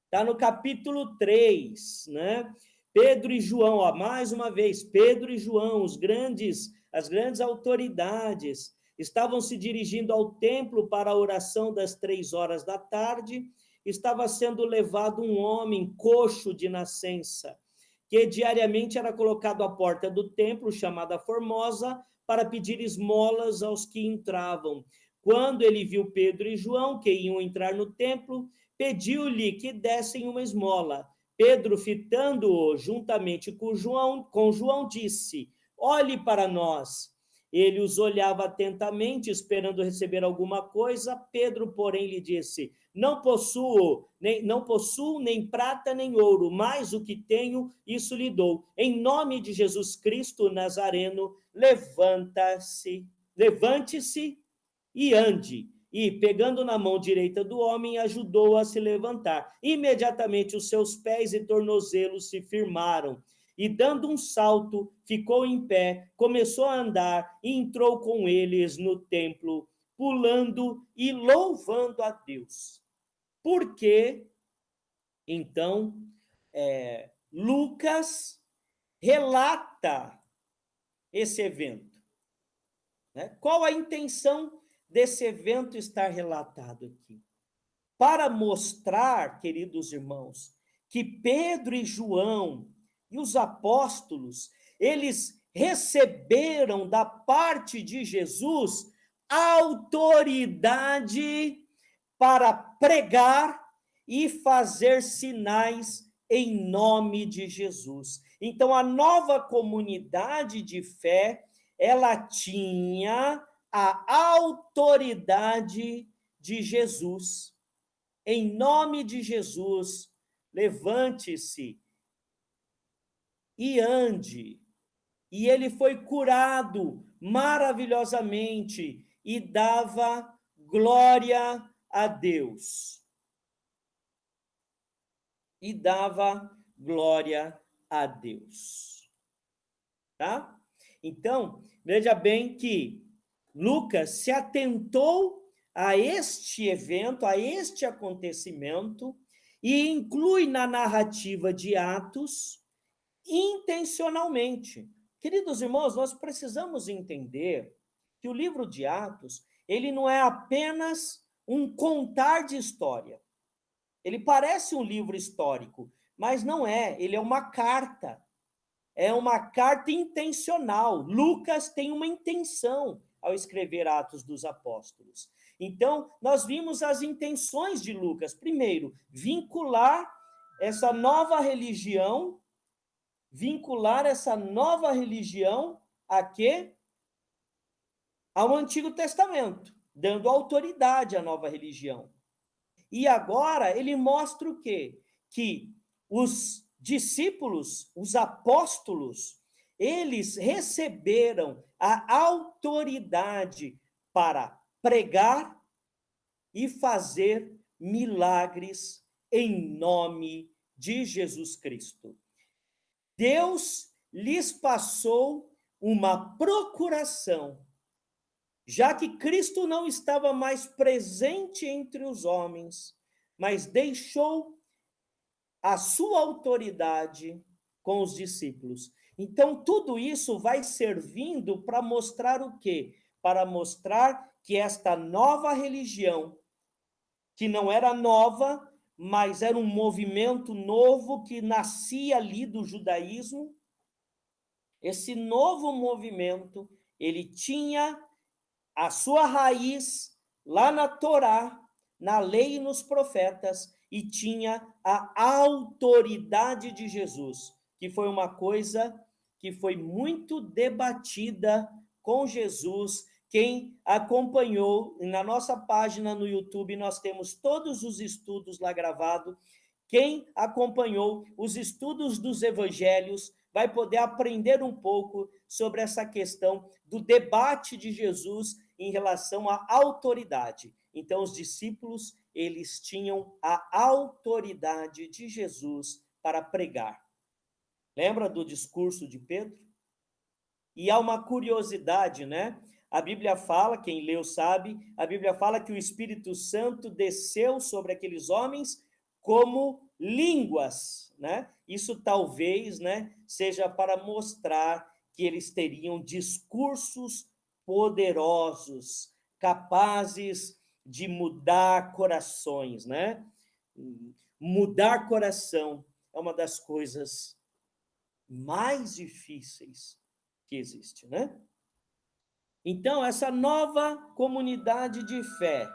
Speaker 1: Está no capítulo 3, né? Pedro e João, ó, mais uma vez, Pedro e João, as grandes autoridades, estavam se dirigindo ao templo para a oração das 3 horas da tarde. Estava sendo levado um homem coxo de nascença, que diariamente era colocado à porta do templo, chamada Formosa, para pedir esmolas aos que entravam. Quando ele viu Pedro e João, que iam entrar no templo, pediu-lhe que dessem uma esmola. Pedro, fitando-o juntamente com João, disse: olhe para nós. Ele os olhava atentamente, esperando receber alguma coisa. Pedro, porém, lhe disse: não possuo nem prata nem ouro, mas o que tenho, isso lhe dou. Em nome de Jesus Cristo Nazareno, levante-se e ande. E, pegando na mão direita do homem, ajudou-o a se levantar. Imediatamente os seus pés e tornozelos se firmaram. E, dando um salto, ficou em pé, começou a andar e entrou com eles no templo, pulando e louvando a Deus. Por que, então, Lucas relata esse evento? Né? Qual a intenção desse evento estar relatado aqui? Para mostrar, queridos irmãos, que Pedro e João e os apóstolos, eles receberam da parte de Jesus autoridade para pregar e fazer sinais em nome de Jesus. Então, a nova comunidade de fé, ela tinha a autoridade de Jesus. Em nome de Jesus, levante-se e ande. E ele foi curado maravilhosamente e dava glória a Deus. E dava glória a Deus. Tá? Então, veja bem que Lucas se atentou a este evento, a este acontecimento, e inclui na narrativa de Atos intencionalmente. Queridos irmãos, nós precisamos entender que o livro de Atos, ele não é apenas um contar de história. Ele parece um livro histórico, mas não é, ele é uma carta. É uma carta intencional. Lucas tem uma intenção ao escrever Atos dos Apóstolos. Então, nós vimos as intenções de Lucas. Primeiro, vincular essa nova religião, vincular essa nova religião a quê? Ao Antigo Testamento, dando autoridade à nova religião. E agora ele mostra o quê? Que os discípulos, os apóstolos, eles receberam a autoridade para pregar e fazer milagres em nome de Jesus Cristo. Deus lhes passou uma procuração, já que Cristo não estava mais presente entre os homens, mas deixou a sua autoridade com os discípulos. Então, tudo isso vai servindo para mostrar o quê? Para mostrar que esta nova religião, que não era nova, mas era um movimento novo que nascia ali do judaísmo, esse novo movimento, ele tinha a sua raiz lá na Torá, na lei e nos profetas, e tinha a autoridade de Jesus, que foi uma coisa que foi muito debatida com Jesus. Quem acompanhou, na nossa página no YouTube, nós temos todos os estudos lá gravados. Quem acompanhou os estudos dos evangelhos vai poder aprender um pouco sobre essa questão do debate de Jesus em relação à autoridade. Então, os discípulos, eles tinham a autoridade de Jesus para pregar. Lembra do discurso de Pedro? E há uma curiosidade, né? A Bíblia fala, quem leu sabe, a Bíblia fala que o Espírito Santo desceu sobre aqueles homens como línguas, né? Isso talvez, né, seja para mostrar que eles teriam discursos poderosos, capazes de mudar corações, né? Mudar coração é uma das coisas mais difíceis que existe, né? Então, essa nova comunidade de fé,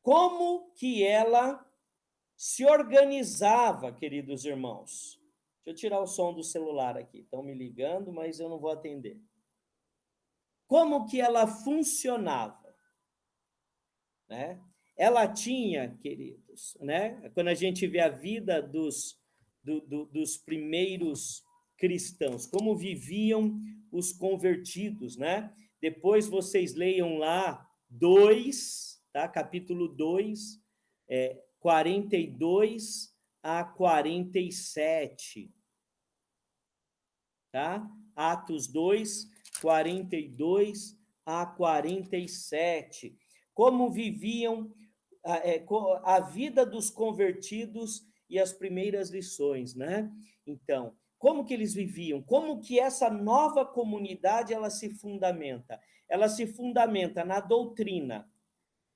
Speaker 1: como que ela se organizava, queridos irmãos? Deixa eu tirar o som do celular aqui, estão me ligando, mas eu não vou atender. Como que ela funcionava, né? Ela tinha, queridos, né? Quando a gente vê a vida dos primeiros cristãos, como viviam os convertidos, né? Depois vocês leiam lá 2, tá? Capítulo 2, 42 a 47, tá? Atos 2, 42 a 47. Como viviam a vida dos convertidos e as primeiras lições, né? Então, como que eles viviam? Como que essa nova comunidade ela se fundamenta? Ela se fundamenta na doutrina.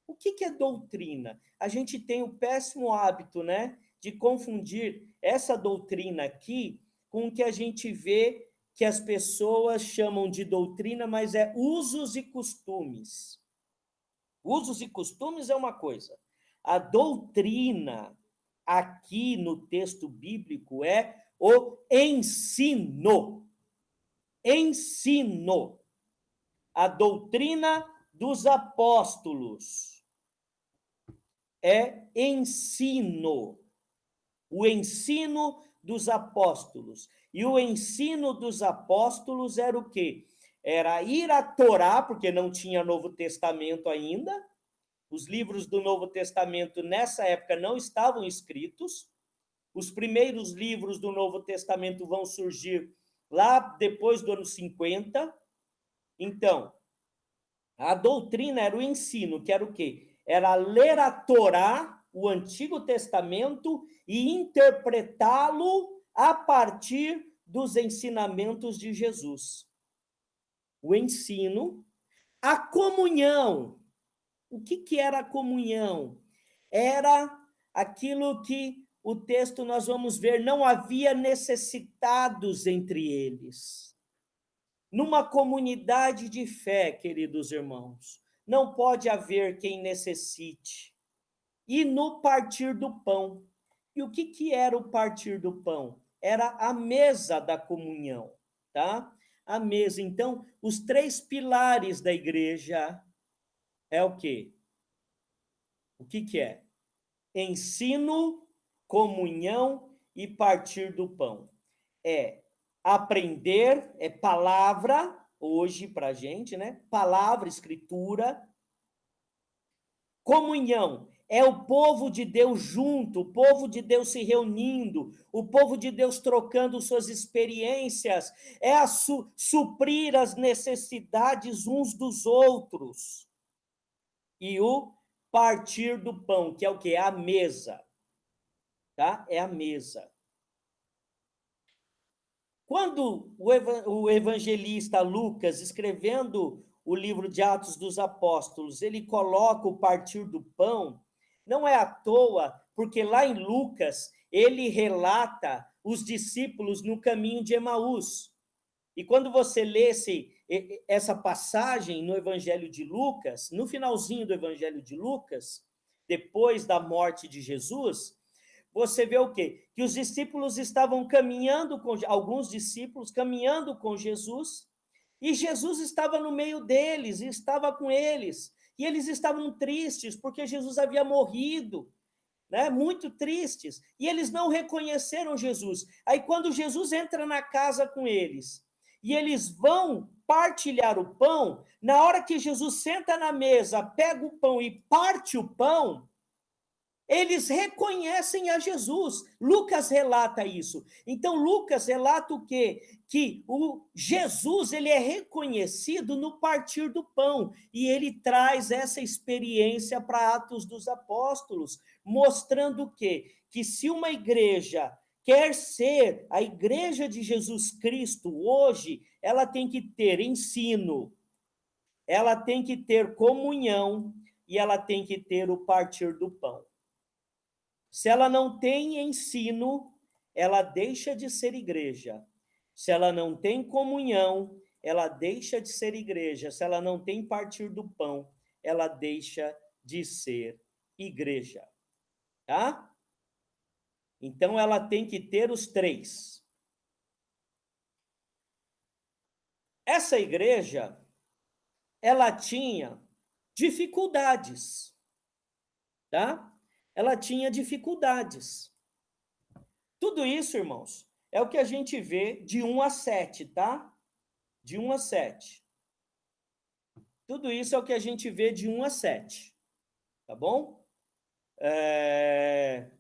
Speaker 1: O que é doutrina? A gente tem o péssimo hábito, né, de confundir essa doutrina aqui com o que a gente vê que as pessoas chamam de doutrina, mas é usos e costumes. Usos e costumes é uma coisa. A doutrina, aqui no texto bíblico, é o ensino. Ensino. A doutrina dos apóstolos é ensino. O ensino dos apóstolos. E o ensino dos apóstolos era o quê? Era ir à Torá, porque não tinha Novo Testamento ainda. Os livros do Novo Testamento, nessa época, não estavam escritos. Os primeiros livros do Novo Testamento vão surgir lá depois do ano 50. Então, a doutrina era o ensino, que era o quê? Era ler a Torá, o Antigo Testamento, e interpretá-lo a partir dos ensinamentos de Jesus. O ensino, a comunhão. O que era a comunhão? Era aquilo que o texto nós vamos ver, não havia necessitados entre eles. Numa comunidade de fé, queridos irmãos, não pode haver quem necessite. e no partir do pão. E o que era o partir do pão? Era a mesa da comunhão, tá? A mesa. Então, os três pilares da igreja é o quê? O que é? Ensino, comunhão e partir do pão. É aprender, é palavra, hoje para a gente, né? Palavra, escritura. Comunhão é o povo de Deus junto, o povo de Deus se reunindo, o povo de Deus trocando suas experiências, é a suprir as necessidades uns dos outros. E o partir do pão, que é o quê? É a mesa, tá? É a mesa. Quando o evangelista Lucas, escrevendo o livro de Atos dos Apóstolos, ele coloca o partir do pão, não é à toa, porque lá em Lucas, ele relata os discípulos no caminho de Emaús. E quando você lê essa passagem no Evangelho de Lucas, no finalzinho do Evangelho de Lucas, depois da morte de Jesus, você vê o quê? Que os discípulos estavam caminhando com alguns discípulos caminhando com Jesus, e Jesus estava no meio deles, e estava com eles. E eles estavam tristes porque Jesus havia morrido, né? Muito tristes. E eles não reconheceram Jesus. Aí quando Jesus entra na casa com eles, e eles vão partilhar o pão, na hora que Jesus senta na mesa, pega o pão e parte o pão, eles reconhecem a Jesus. Lucas relata isso. Então, Lucas relata o quê? Que o Jesus, ele é reconhecido no partir do pão. E ele traz essa experiência para Atos dos Apóstolos, mostrando o quê? Que se uma igreja quer ser a igreja de Jesus Cristo hoje, ela tem que ter ensino, ela tem que ter comunhão e ela tem que ter o partir do pão. Se ela não tem ensino, ela deixa de ser igreja. Se ela não tem comunhão, ela deixa de ser igreja. Se ela não tem partir do pão, ela deixa de ser igreja. Tá? Então, ela tem que ter os três. Essa igreja, ela tinha dificuldades, tá? Ela tinha dificuldades. Tudo isso, irmãos, é o que a gente vê de 1 a 7, tá? De 1 a 7. Tudo isso é o que a gente vê de 1 a 7, tá bom?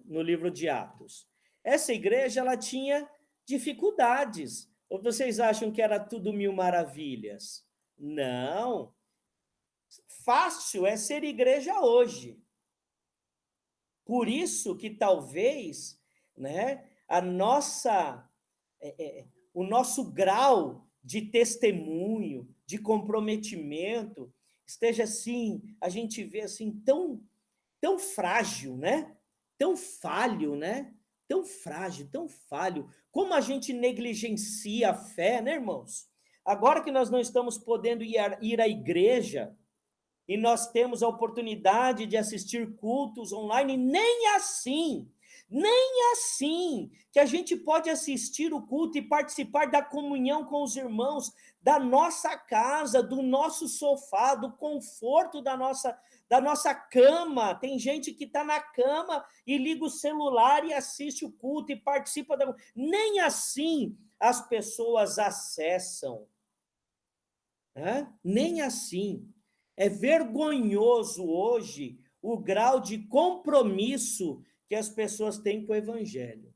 Speaker 1: No livro de Atos. Essa igreja, ela tinha dificuldades. Ou vocês acham que era tudo mil maravilhas? Não. Fácil é ser igreja hoje. Por isso que talvez, né, o nosso grau de testemunho, de comprometimento, esteja assim, a gente vê assim, tão frágil, né? Tão falho, né? Tão frágil, tão falho. Como a gente negligencia a fé, né, irmãos? Agora que nós não estamos podendo ir à igreja, e nós temos a oportunidade de assistir cultos online, nem assim, que a gente pode assistir o culto e participar da comunhão com os irmãos, da nossa casa, do nosso sofá, do conforto da nossa cama. Tem gente que está na cama e liga o celular e assiste o culto e participa da... Nem assim as pessoas acessam, né? Nem assim. É vergonhoso hoje o grau de compromisso que as pessoas têm com o evangelho.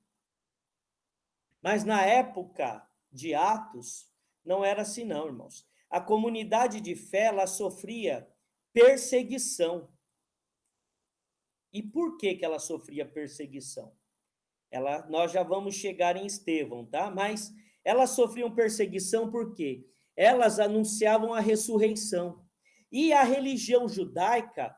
Speaker 1: Mas na época de Atos, não era assim não, irmãos. A comunidade de fé, ela sofria perseguição. E por que ela sofria perseguição? Nós já vamos chegar em Estevão, tá? Mas elas sofriam perseguição por quê? Elas anunciavam a ressurreição. E a religião judaica,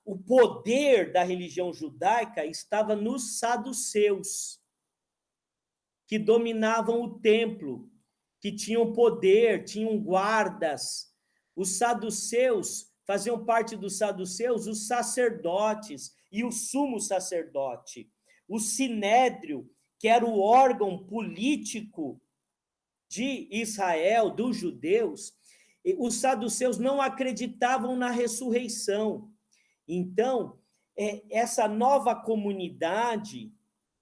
Speaker 1: o poder da religião judaica estava nos saduceus, que dominavam o templo, que tinham poder, tinham guardas. Os saduceus, faziam parte dos saduceus os sacerdotes, e o sumo sacerdote. O sinédrio, que era o órgão político de Israel, dos judeus, os saduceus não acreditavam na ressurreição. Então, essa nova comunidade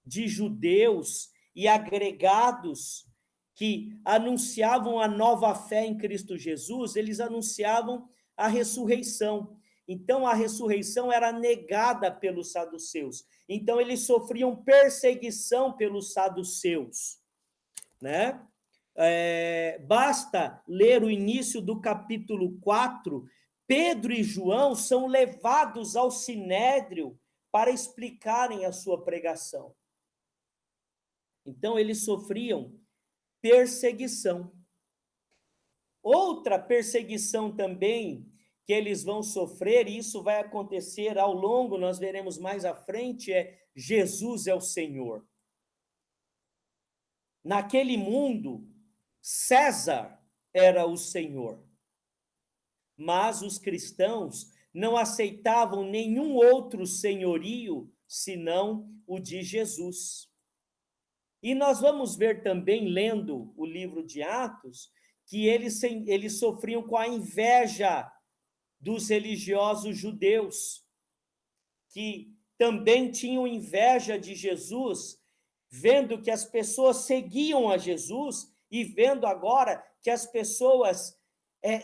Speaker 1: de judeus e agregados que anunciavam a nova fé em Cristo Jesus, eles anunciavam a ressurreição. Então, a ressurreição era negada pelos saduceus. Então, eles sofriam perseguição pelos saduceus, né? Basta ler o início do capítulo 4, Pedro e João são levados ao sinédrio para explicarem a sua pregação. Então, eles sofriam perseguição. Outra perseguição também que eles vão sofrer, e isso vai acontecer ao longo, nós veremos mais à frente, é Jesus é o Senhor. Naquele mundo, César era o Senhor, mas os cristãos não aceitavam nenhum outro senhorio senão o de Jesus. E nós vamos ver também, lendo o livro de Atos, que eles sofriam com a inveja dos religiosos judeus, que também tinham inveja de Jesus, vendo que as pessoas seguiam a Jesus e vendo agora que as pessoas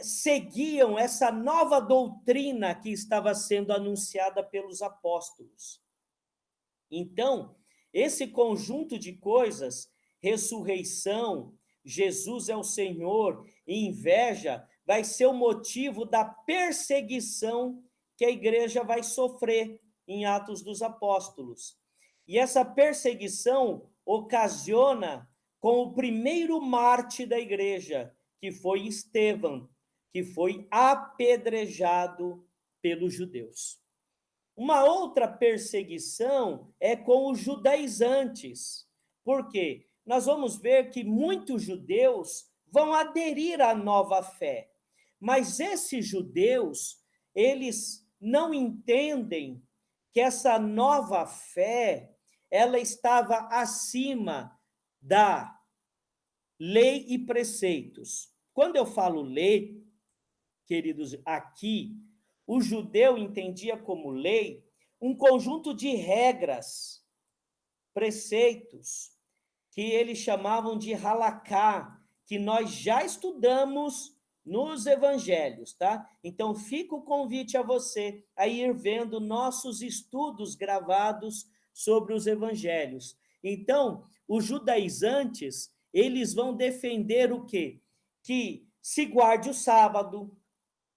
Speaker 1: seguiam essa nova doutrina que estava sendo anunciada pelos apóstolos. Então, esse conjunto de coisas, ressurreição, Jesus é o Senhor e inveja, vai ser o motivo da perseguição que a igreja vai sofrer em Atos dos Apóstolos. E essa perseguição ocasiona com o primeiro mártir da igreja, que foi Estevão, que foi apedrejado pelos judeus. Uma outra perseguição é com os judaizantes. Por quê? Nós vamos ver que muitos judeus vão aderir à nova fé, mas esses judeus, eles não entendem que essa nova fé, ela estava acima da lei e preceitos. Quando eu falo lei, queridos, aqui, o judeu entendia como lei um conjunto de regras, preceitos, que eles chamavam de halaká, que nós já estudamos nos evangelhos, tá? Então, fica o convite a você a ir vendo nossos estudos gravados sobre os evangelhos. Então, os judaizantes, eles vão defender o quê? Que se guarde o sábado,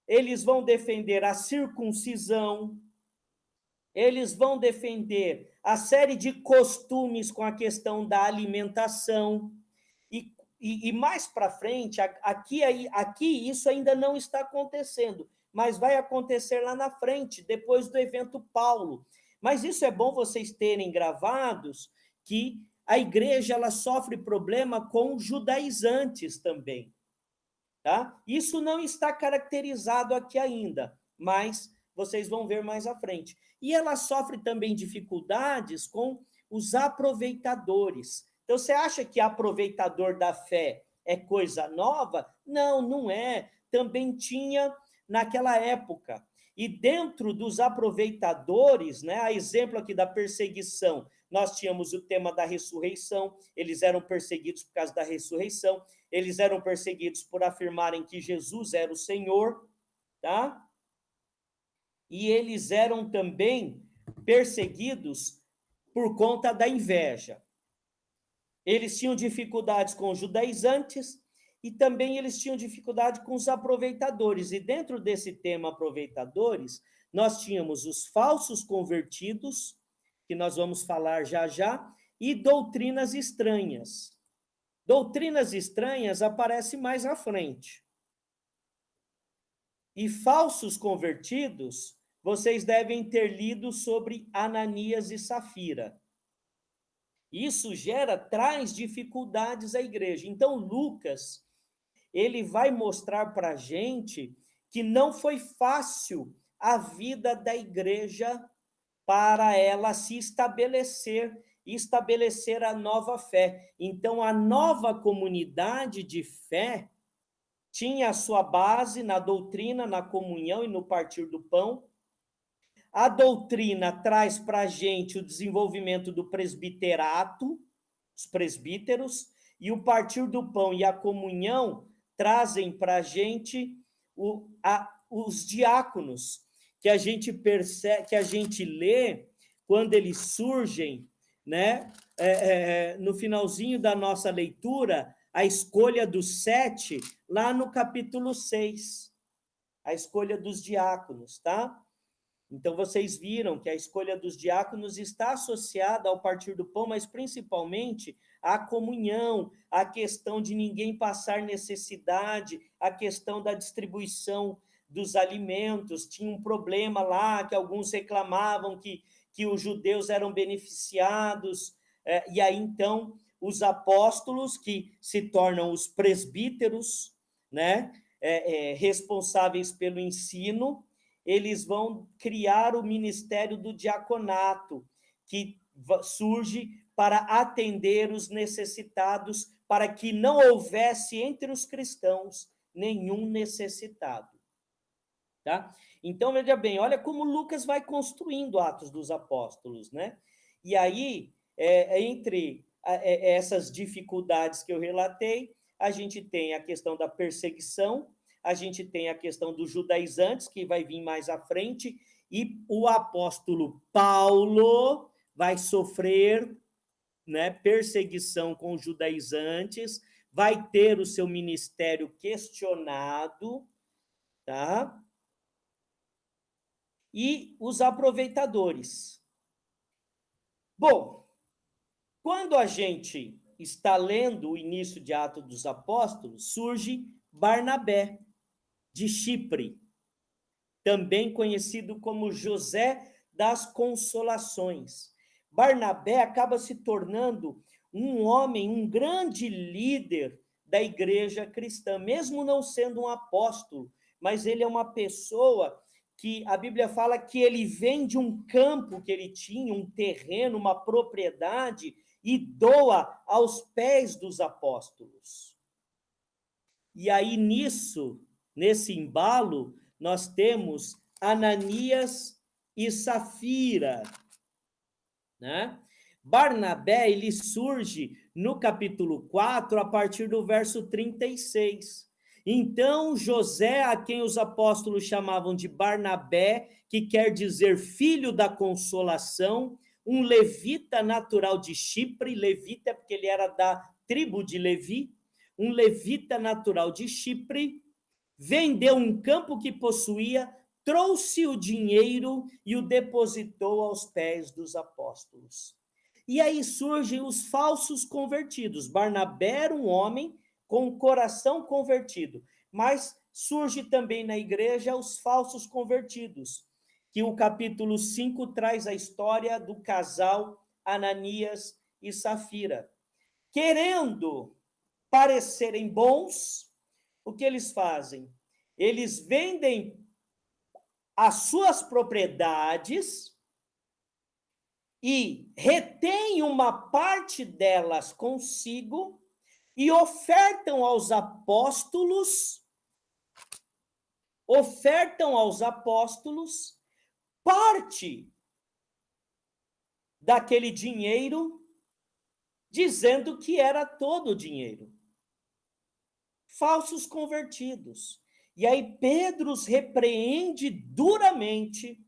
Speaker 1: eles vão defender a circuncisão, eles vão defender a série de costumes com a questão da alimentação, e mais para frente, aqui isso ainda não está acontecendo, mas vai acontecer lá na frente, depois do evento Paulo. Mas isso é bom vocês terem gravados, que a igreja ela sofre problema com judaizantes também. Tá? Isso não está caracterizado aqui ainda, mas vocês vão ver mais à frente. E ela sofre também dificuldades com os aproveitadores. Então, você acha que aproveitador da fé é coisa nova? Não, não é. Também tinha naquela época. E dentro dos aproveitadores, né, a exemplo aqui da perseguição, nós tínhamos o tema da ressurreição, eles eram perseguidos por causa da ressurreição, eles eram perseguidos por afirmarem que Jesus era o Senhor, tá? E eles eram também perseguidos por conta da inveja. Eles tinham dificuldades com os judaizantes e também eles tinham dificuldade com os aproveitadores. E dentro desse tema aproveitadores, nós tínhamos os falsos convertidos, que nós vamos falar já já, e doutrinas estranhas. Doutrinas estranhas aparecem mais à frente. E falsos convertidos, vocês devem ter lido sobre Ananias e Safira. Isso traz dificuldades à igreja. Então, Lucas, ele vai mostrar para a gente que não foi fácil a vida da igreja para ela se estabelecer e estabelecer a nova fé. Então, a nova comunidade de fé tinha a sua base na doutrina, na comunhão e no partir do pão. A doutrina traz para a gente o desenvolvimento do presbiterato, os presbíteros, e o partir do pão e a comunhão trazem para a gente os diáconos, que a gente percebe, que a gente lê quando eles surgem, né? No finalzinho da nossa leitura, a escolha dos 7, lá no capítulo 6, a escolha dos diáconos, tá? Então, vocês viram que a escolha dos diáconos está associada ao partir do pão, mas principalmente à comunhão, à questão de ninguém passar necessidade, à questão da distribuição dos alimentos. Tinha um problema lá, que alguns reclamavam que os judeus eram beneficiados, e aí, então, os apóstolos, que se tornam os presbíteros, né, responsáveis pelo ensino, eles vão criar o ministério do diaconato, que surge para atender os necessitados, para que não houvesse entre os cristãos nenhum necessitado. Tá? Então, veja bem, olha como Lucas vai construindo Atos dos Apóstolos, né? E aí, entre essas dificuldades que eu relatei, a gente tem a questão da perseguição, a gente tem a questão dos judaizantes, que vai vir mais à frente, e o apóstolo Paulo vai sofrer, né, perseguição com os judaizantes, vai ter o seu ministério questionado, tá? E os aproveitadores. Bom, quando a gente está lendo o início de Atos dos Apóstolos, surge Barnabé, de Chipre, também conhecido como José das Consolações. Barnabé acaba se tornando um homem, um grande líder da igreja cristã, mesmo não sendo um apóstolo, mas ele é uma pessoa que a Bíblia fala que ele vem de um campo que ele tinha, um terreno, uma propriedade, e doa aos pés dos apóstolos. E aí, nesse embalo, nós temos Ananias e Safira, né? Barnabé, ele surge no capítulo 4, a partir do verso 36. Então, José, a quem os apóstolos chamavam de Barnabé, que quer dizer filho da consolação, um levita natural de Chipre, levita porque ele era da tribo de Levi, um levita natural de Chipre, vendeu um campo que possuía, trouxe o dinheiro e o depositou aos pés dos apóstolos. E aí surgem os falsos convertidos. Barnabé era um homem com o coração convertido, mas surge também na igreja os falsos convertidos, que o capítulo 5 traz a história do casal Ananias e Safira. Querendo parecerem bons, o que eles fazem? Eles vendem as suas propriedades e retêm uma parte delas consigo e ofertam aos apóstolos parte daquele dinheiro, dizendo que era todo o dinheiro. Falsos convertidos. E aí Pedro os repreende duramente,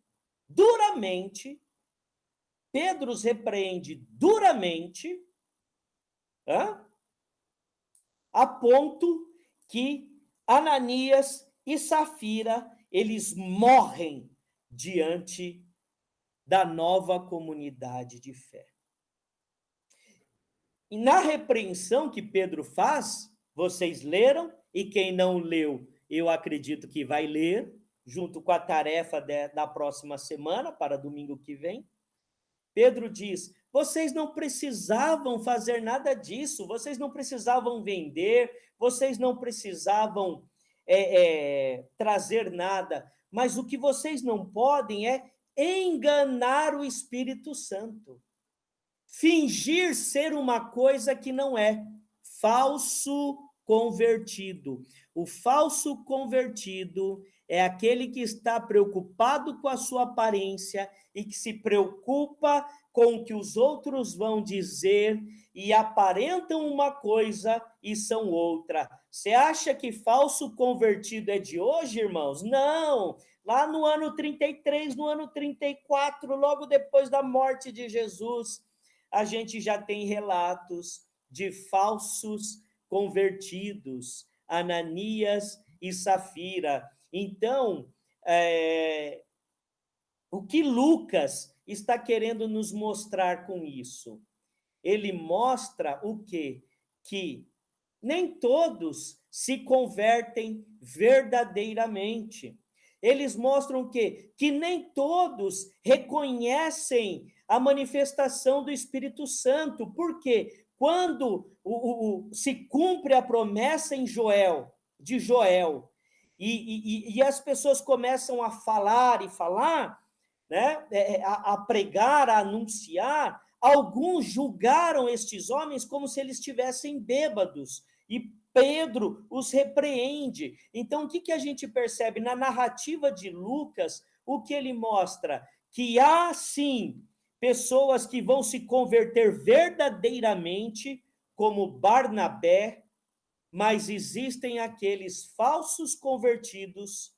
Speaker 1: Pedro os repreende duramente, a ponto que Ananias e Safira, eles morrem diante da nova comunidade de fé. E na repreensão que Pedro faz, vocês leram, e quem não leu, eu acredito que vai ler, junto com a tarefa da próxima semana, para domingo que vem. Pedro diz: vocês não precisavam fazer nada disso, vocês não precisavam vender, vocês não precisavam trazer nada, mas o que vocês não podem é enganar o Espírito Santo. Fingir ser uma coisa que não é. Falso convertido. O falso convertido é aquele que está preocupado com a sua aparência e que se preocupa com o que os outros vão dizer e aparentam uma coisa e são outra. Você acha que falso convertido é de hoje, irmãos? Não! Lá no ano 33, no ano 34, logo depois da morte de Jesus, a gente já tem relatos de falsos convertidos, Ananias e Safira. Então, o que Lucas está querendo nos mostrar com isso? Ele mostra o quê? Que nem todos se convertem verdadeiramente. Eles mostram o quê? Que nem todos reconhecem a manifestação do Espírito Santo. Por quê? Quando se cumpre a promessa em de Joel, e as pessoas começam a falar e falar, né, a pregar, a anunciar, alguns julgaram estes homens como se eles estivessem bêbados, e Pedro os repreende. Então, o que a gente percebe na narrativa de Lucas? O que ele mostra? Que há, sim, pessoas que vão se converter verdadeiramente, como Barnabé, mas existem aqueles falsos convertidos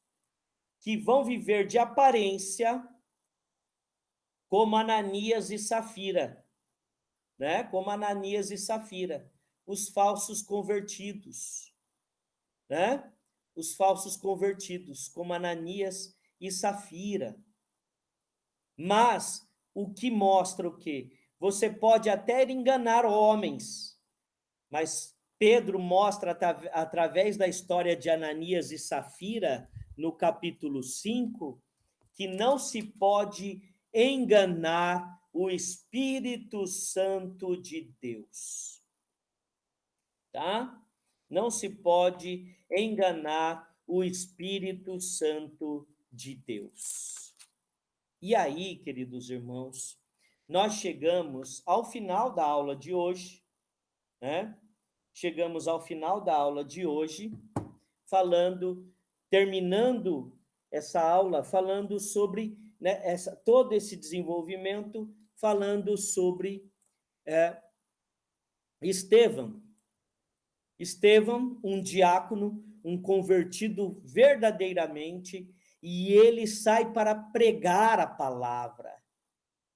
Speaker 1: que vão viver de aparência, como Ananias e Safira, né? Como Ananias e Safira, os falsos convertidos, né? Os falsos convertidos, como Ananias e Safira. Mas o que mostra o quê? Você pode até enganar homens, mas Pedro mostra através da história de Ananias e Safira, no capítulo 5, que não se pode enganar o Espírito Santo de Deus. Tá? Não se pode enganar o Espírito Santo de Deus. E aí, queridos irmãos, nós chegamos ao final da aula de hoje, né? Chegamos ao final da aula de hoje, terminando essa aula, falando sobre, né, todo esse desenvolvimento, falando sobre Estevão. Estevão, um diácono, um convertido verdadeiramente, e ele sai para pregar a palavra,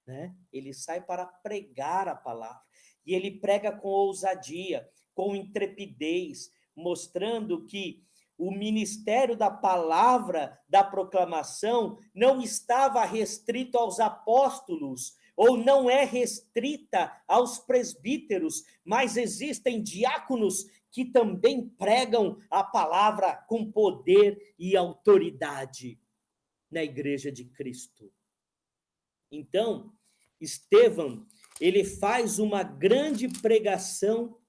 Speaker 1: né? Ele sai para pregar a palavra, e ele prega com ousadia, com intrepidez, mostrando que o ministério da palavra, da proclamação, não estava restrito aos apóstolos, ou não é restrita aos presbíteros, mas existem diáconos que também pregam a palavra com poder e autoridade na igreja de Cristo. Então, Estevão, ele faz uma grande pregação,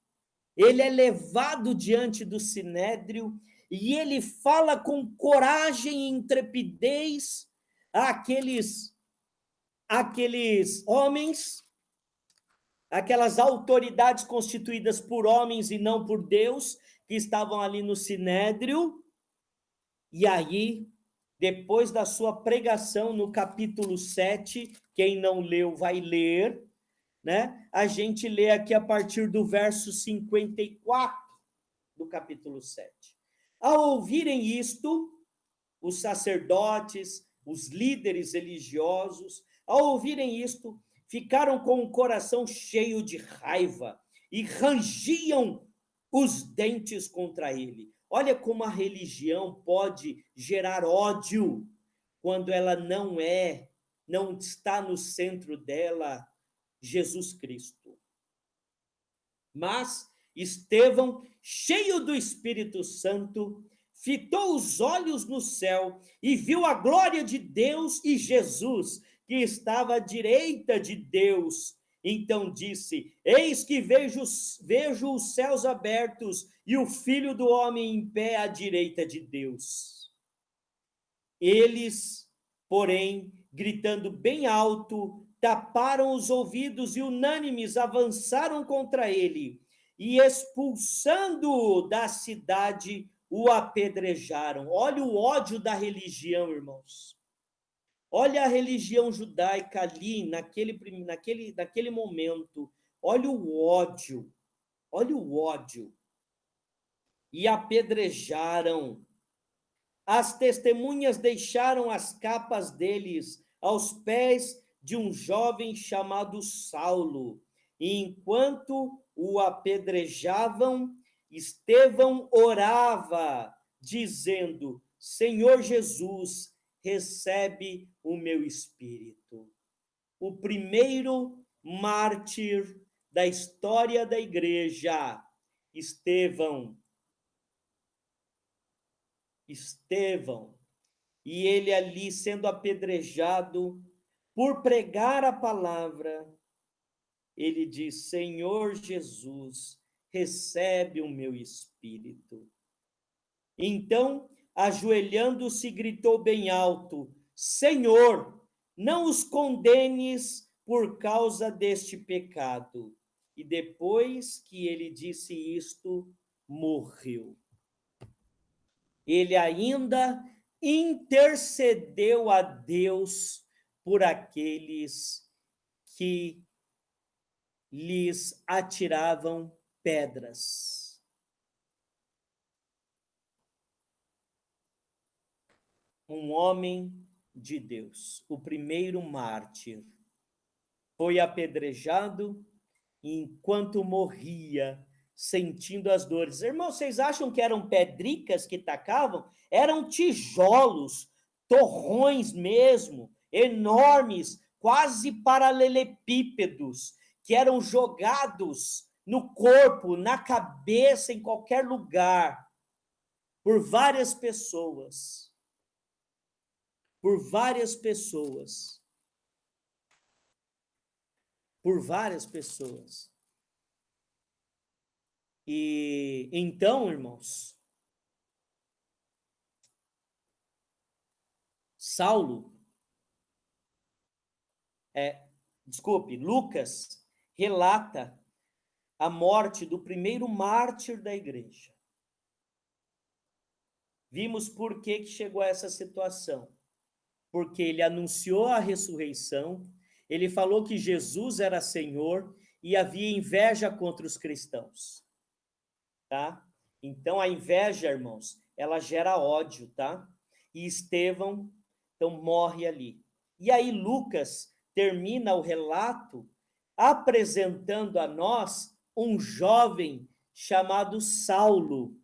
Speaker 1: ele é levado diante do sinédrio e ele fala com coragem e intrepidez àqueles homens, aquelas autoridades constituídas por homens e não por Deus, que estavam ali no sinédrio. E aí, depois da sua pregação no capítulo 7, quem não leu vai ler, né? A gente lê aqui a partir do verso 54 do capítulo 7. Ao ouvirem isto, os sacerdotes, os líderes religiosos, ao ouvirem isto, ficaram com o coração cheio de raiva e rangiam os dentes contra ele. Olha como a religião pode gerar ódio quando ela não está no centro dela Jesus Cristo. Mas Estevão, cheio do Espírito Santo, fitou os olhos no céu e viu a glória de Deus e Jesus, que estava à direita de Deus. Então disse: eis que vejo os céus abertos e o Filho do Homem em pé à direita de Deus. Eles, porém, gritando bem alto, taparam os ouvidos e unânimes avançaram contra ele e, expulsando-o da cidade, o apedrejaram. Olha o ódio da religião, irmãos. Olha a religião judaica ali, naquele momento. Olha o ódio. Olha o ódio. E apedrejaram. As testemunhas deixaram as capas deles aos pés de um jovem chamado Saulo. E enquanto o apedrejavam, Estevão orava, dizendo: Senhor Jesus, recebe o meu espírito. O primeiro mártir da história da igreja, Estevão. E ele ali sendo apedrejado por pregar a palavra, ele diz: Senhor Jesus, recebe o meu espírito. Então, ajoelhando-se, gritou bem alto: Senhor, não os condenes por causa deste pecado. E depois que ele disse isto, morreu. Ele ainda intercedeu a Deus por aqueles que lhes atiravam pedras. Um homem de Deus, o primeiro mártir, foi apedrejado e, enquanto morria, sentindo as dores. Irmãos, vocês acham que eram pedricas que tacavam? Eram tijolos, torrões mesmo, enormes, quase paralelepípedos, que eram jogados no corpo, na cabeça, em qualquer lugar, por várias pessoas. Por várias pessoas. Por várias pessoas. E então, irmãos, Lucas relata a morte do primeiro mártir da igreja. Vimos por que chegou a essa situação. Porque ele anunciou a ressurreição, ele falou que Jesus era Senhor e havia inveja contra os cristãos. Tá? Então, a inveja, irmãos, ela gera ódio, tá? E Estevão, então, morre ali. E aí Lucas termina o relato apresentando a nós um jovem chamado Saulo.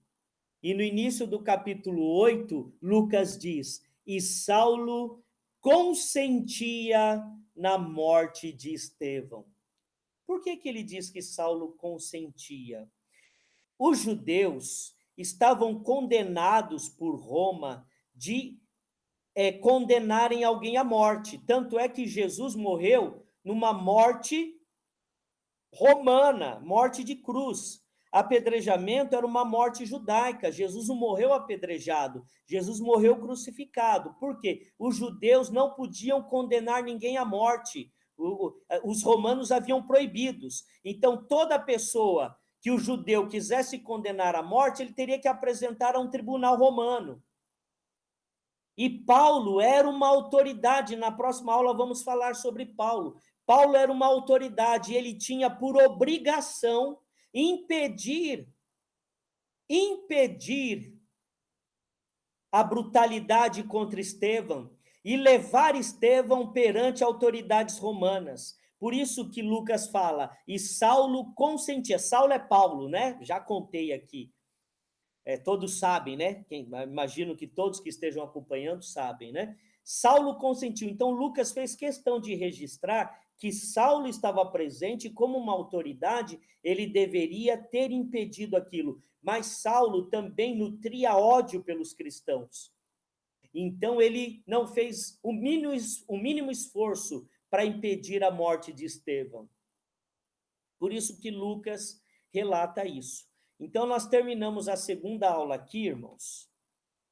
Speaker 1: E no início do capítulo 8, Lucas diz: e Saulo consentia na morte de Estevão. Por que ele diz que Saulo consentia? Os judeus estavam condenados por Roma de condenarem alguém à morte. Tanto é que Jesus morreu numa morte romana, morte de cruz. Apedrejamento era uma morte judaica. Jesus não morreu apedrejado, Jesus morreu crucificado. Por quê? Os judeus não podiam condenar ninguém à morte. Os romanos haviam proibidos. Então, toda pessoa que o judeu quisesse condenar à morte, ele teria que apresentar a um tribunal romano. E Paulo era uma autoridade. Na próxima aula vamos falar sobre Paulo. Paulo era uma autoridade, ele tinha por obrigação impedir a brutalidade contra Estevão e levar Estevão perante autoridades romanas. Por isso que Lucas fala, e Saulo consentia. Saulo é Paulo, né? Já contei aqui. Todos sabem, né? Imagino que todos que estejam acompanhando sabem, né? Saulo consentiu. Então, Lucas fez questão de registrar que Saulo estava presente como uma autoridade, ele deveria ter impedido aquilo. Mas Saulo também nutria ódio pelos cristãos. Então, ele não fez o mínimo esforço para impedir a morte de Estevão. Por isso que Lucas relata isso. Então, nós terminamos a segunda aula aqui, irmãos,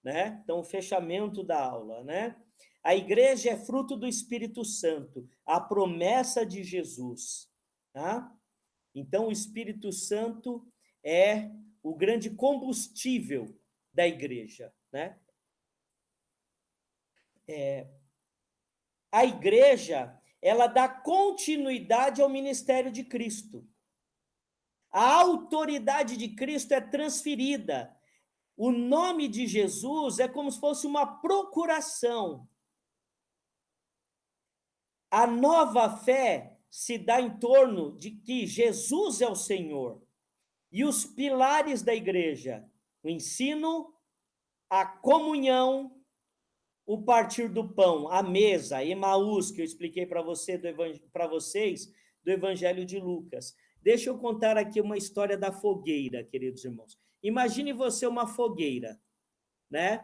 Speaker 1: né? Então, o fechamento da aula, né? A igreja é fruto do Espírito Santo, a promessa de Jesus, tá? Então, o Espírito Santo é o grande combustível da igreja, né? A igreja, ela dá continuidade ao ministério de Cristo. A autoridade de Cristo é transferida. O nome de Jesus é como se fosse uma procuração. A nova fé se dá em torno de que Jesus é o Senhor. E os pilares da igreja, o ensino, a comunhão, o partir do pão, a mesa, Emaús, que eu expliquei para vocês do Evangelho de Lucas. Deixa eu contar aqui uma história da fogueira, queridos irmãos. Imagine você uma fogueira, né?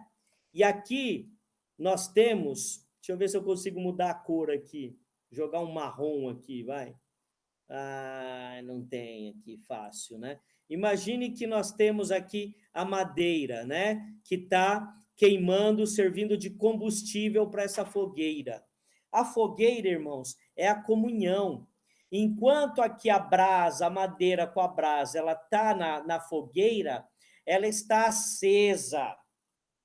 Speaker 1: E aqui nós temos, deixa eu ver se eu consigo mudar a cor aqui, jogar um marrom aqui, vai. Ah, não tem aqui, fácil, né? Imagine que nós temos aqui a madeira, né? Que está queimando, servindo de combustível para essa fogueira. A fogueira, irmãos, é a comunhão. Enquanto aqui a brasa, a madeira com a brasa, ela está na fogueira, ela está acesa,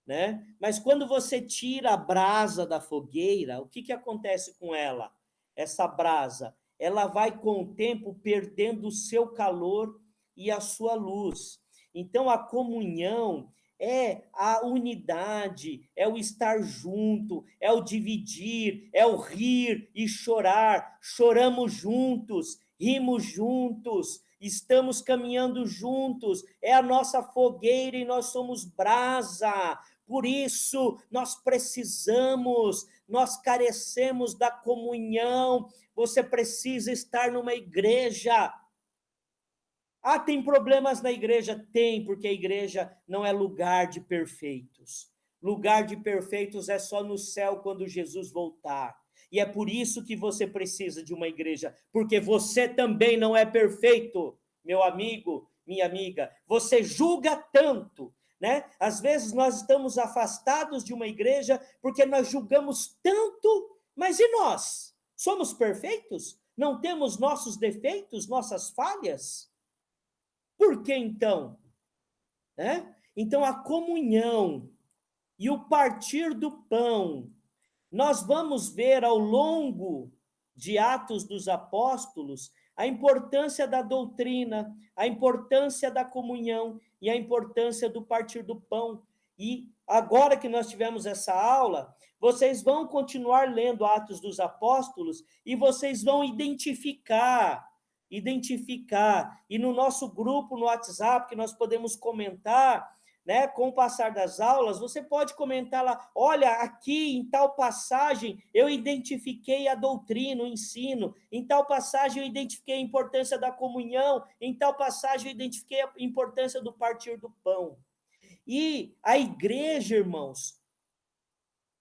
Speaker 1: né? Mas quando você tira a brasa da fogueira, o que acontece com ela? Essa brasa, ela vai com o tempo perdendo o seu calor e a sua luz. Então, a comunhão é a unidade, é o estar junto, é o dividir, é o rir e chorar. Choramos juntos, rimos juntos, estamos caminhando juntos, é a nossa fogueira e nós somos brasa. Por isso, nós precisamos, nós carecemos da comunhão. Você precisa estar numa igreja. Ah, tem problemas na igreja? Tem, porque a igreja não é lugar de perfeitos. Lugar de perfeitos é só no céu quando Jesus voltar. E é por isso que você precisa de uma igreja, porque você também não é perfeito, meu amigo, minha amiga. Você julga tanto, né? Às vezes nós estamos afastados de uma igreja porque nós julgamos tanto, mas e nós? Somos perfeitos? Não temos nossos defeitos, nossas falhas? Por que então? Então, a comunhão e o partir do pão, nós vamos ver ao longo de Atos dos Apóstolos a importância da doutrina, a importância da comunhão e a importância do partir do pão. E agora que nós tivemos essa aula, vocês vão continuar lendo Atos dos Apóstolos e vocês vão identificar, e no nosso grupo no WhatsApp, que nós podemos comentar, né, com o passar das aulas, você pode comentar lá, olha, aqui em tal passagem eu identifiquei a doutrina, o ensino, em tal passagem eu identifiquei a importância da comunhão, em tal passagem eu identifiquei a importância do partir do pão. E a igreja, irmãos,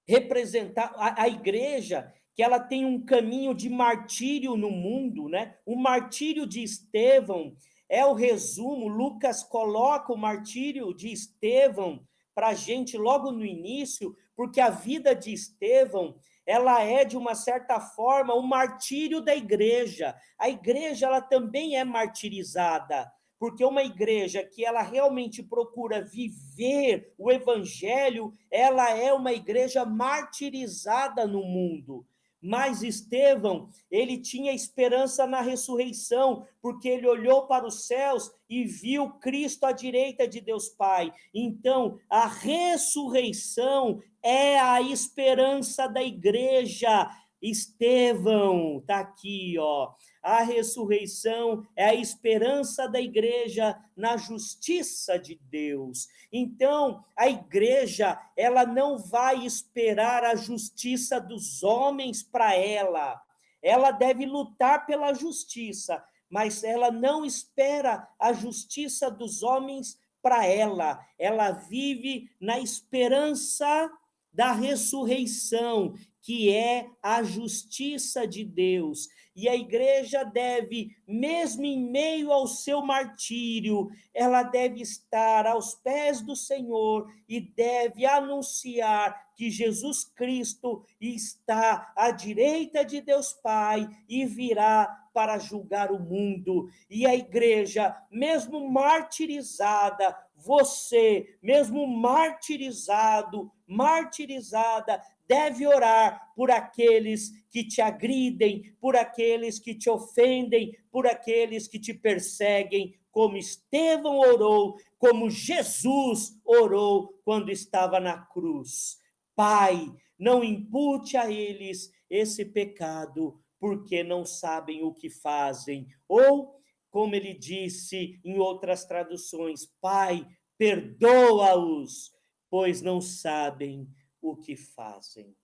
Speaker 1: representar a igreja, que ela tem um caminho de martírio no mundo, né? O martírio de Estevão é o resumo. Lucas coloca o martírio de Estevão para a gente logo no início, porque a vida de Estevão, ela é, de uma certa forma, o martírio da igreja. A igreja, ela também é martirizada, porque uma igreja que ela realmente procura viver o evangelho, ela é uma igreja martirizada no mundo. Mas Estevão, ele tinha esperança na ressurreição, porque ele olhou para os céus e viu Cristo à direita de Deus Pai. Então, a ressurreição é a esperança da igreja. Estevão, está aqui, ó. A ressurreição é a esperança da igreja na justiça de Deus. Então, a igreja, ela não vai esperar a justiça dos homens para ela. Ela deve lutar pela justiça, mas ela não espera a justiça dos homens para ela. Ela vive na esperança da ressurreição, que é a justiça de Deus. E a igreja deve, mesmo em meio ao seu martírio, ela deve estar aos pés do Senhor e deve anunciar que Jesus Cristo está à direita de Deus Pai e virá para julgar o mundo. E a igreja, mesmo martirizada, você, mesmo martirizado, martirizada, deve orar por aqueles que te agridem, por aqueles que te ofendem, por aqueles que te perseguem, como Estevão orou, como Jesus orou quando estava na cruz. Pai, não impute a eles esse pecado, porque não sabem o que fazem. Ou, como ele disse em outras traduções, Pai, perdoa-os, pois não sabem o que fazem.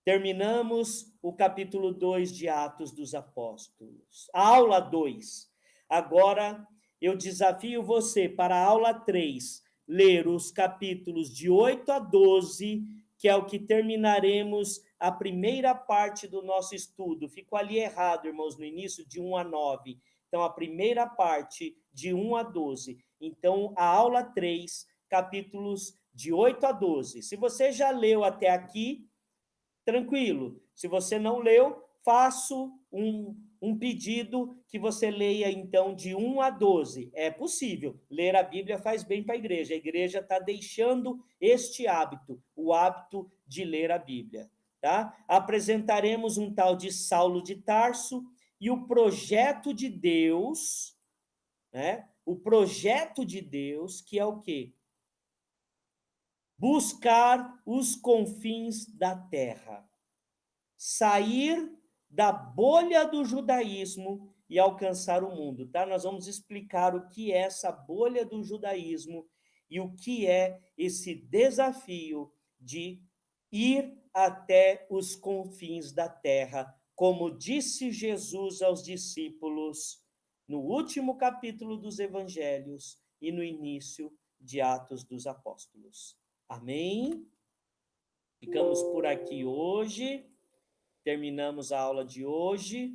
Speaker 1: Terminamos o capítulo 2 de Atos dos Apóstolos. A aula 2. Agora eu desafio você para a aula 3, ler os capítulos de 8 a 12, que é o que terminaremos a primeira parte do nosso estudo. Ficou ali errado, irmãos, no início, de 1 a 9. Então, a primeira parte, de 1 a 12. Então, a aula 3, capítulos de 8 a 12. Se você já leu até aqui, tranquilo. Se você não leu, faço um pedido que você leia, então, de 1 a 12. É possível. Ler a Bíblia faz bem para a igreja. A igreja está deixando este hábito, o hábito de ler a Bíblia. Tá? Apresentaremos um tal de Saulo de Tarso e o projeto de Deus, né? O projeto de Deus, que é o quê? Buscar os confins da terra. Sair da bolha do judaísmo e alcançar o mundo, tá? Nós vamos explicar o que é essa bolha do judaísmo e o que é esse desafio de ir até os confins da terra, como disse Jesus aos discípulos no último capítulo dos Evangelhos e no início de Atos dos Apóstolos. Amém? Ficamos por aqui hoje. Terminamos a aula de hoje.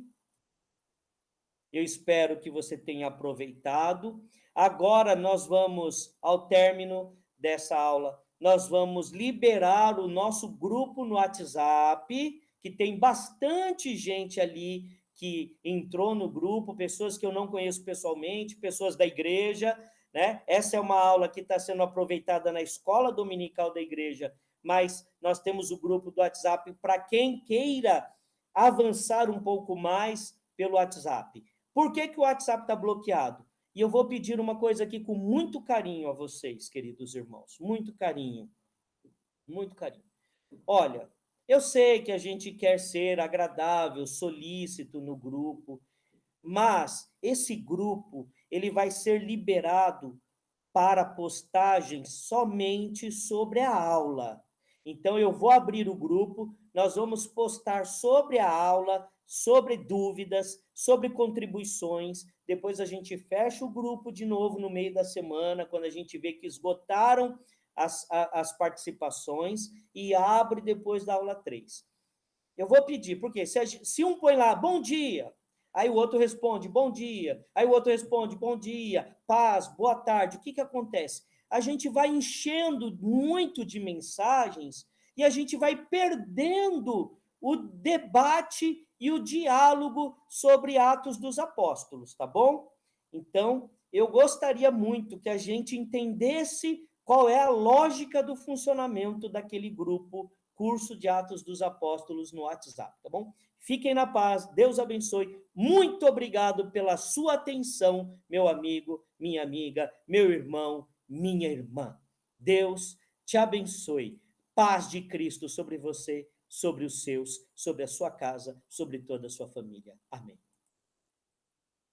Speaker 1: Eu espero que você tenha aproveitado. Agora nós vamos, ao término dessa aula, nós vamos liberar o nosso grupo no WhatsApp, que tem bastante gente ali que entrou no grupo, pessoas que eu não conheço pessoalmente, pessoas da igreja, né? Essa é uma aula que está sendo aproveitada na escola dominical da igreja, mas nós temos o grupo do WhatsApp para quem queira avançar um pouco mais pelo WhatsApp. Por que o WhatsApp está bloqueado? E eu vou pedir uma coisa aqui com muito carinho a vocês, queridos irmãos. Muito carinho. Muito carinho. Olha, eu sei que a gente quer ser agradável, solícito no grupo, mas esse grupo, ele vai ser liberado para postagens somente sobre a aula. Então, eu vou abrir o grupo, nós vamos postar sobre a aula, sobre dúvidas, sobre contribuições. Depois a gente fecha o grupo de novo no meio da semana, quando a gente vê que esgotaram as participações, e abre depois da aula 3. Eu vou pedir, porque se um põe lá, bom dia, aí o outro responde, bom dia, aí o outro responde, bom dia, paz, boa tarde, o que acontece? A gente vai enchendo muito de mensagens e a gente vai perdendo o debate e o diálogo sobre Atos dos Apóstolos, tá bom? Então, eu gostaria muito que a gente entendesse qual é a lógica do funcionamento daquele grupo Curso de Atos dos Apóstolos no WhatsApp, tá bom? Fiquem na paz, Deus abençoe. Muito obrigado pela sua atenção, meu amigo, minha amiga, meu irmão, minha irmã. Deus te abençoe. Paz de Cristo sobre você, sobre os seus, sobre a sua casa, sobre toda a sua família. Amém.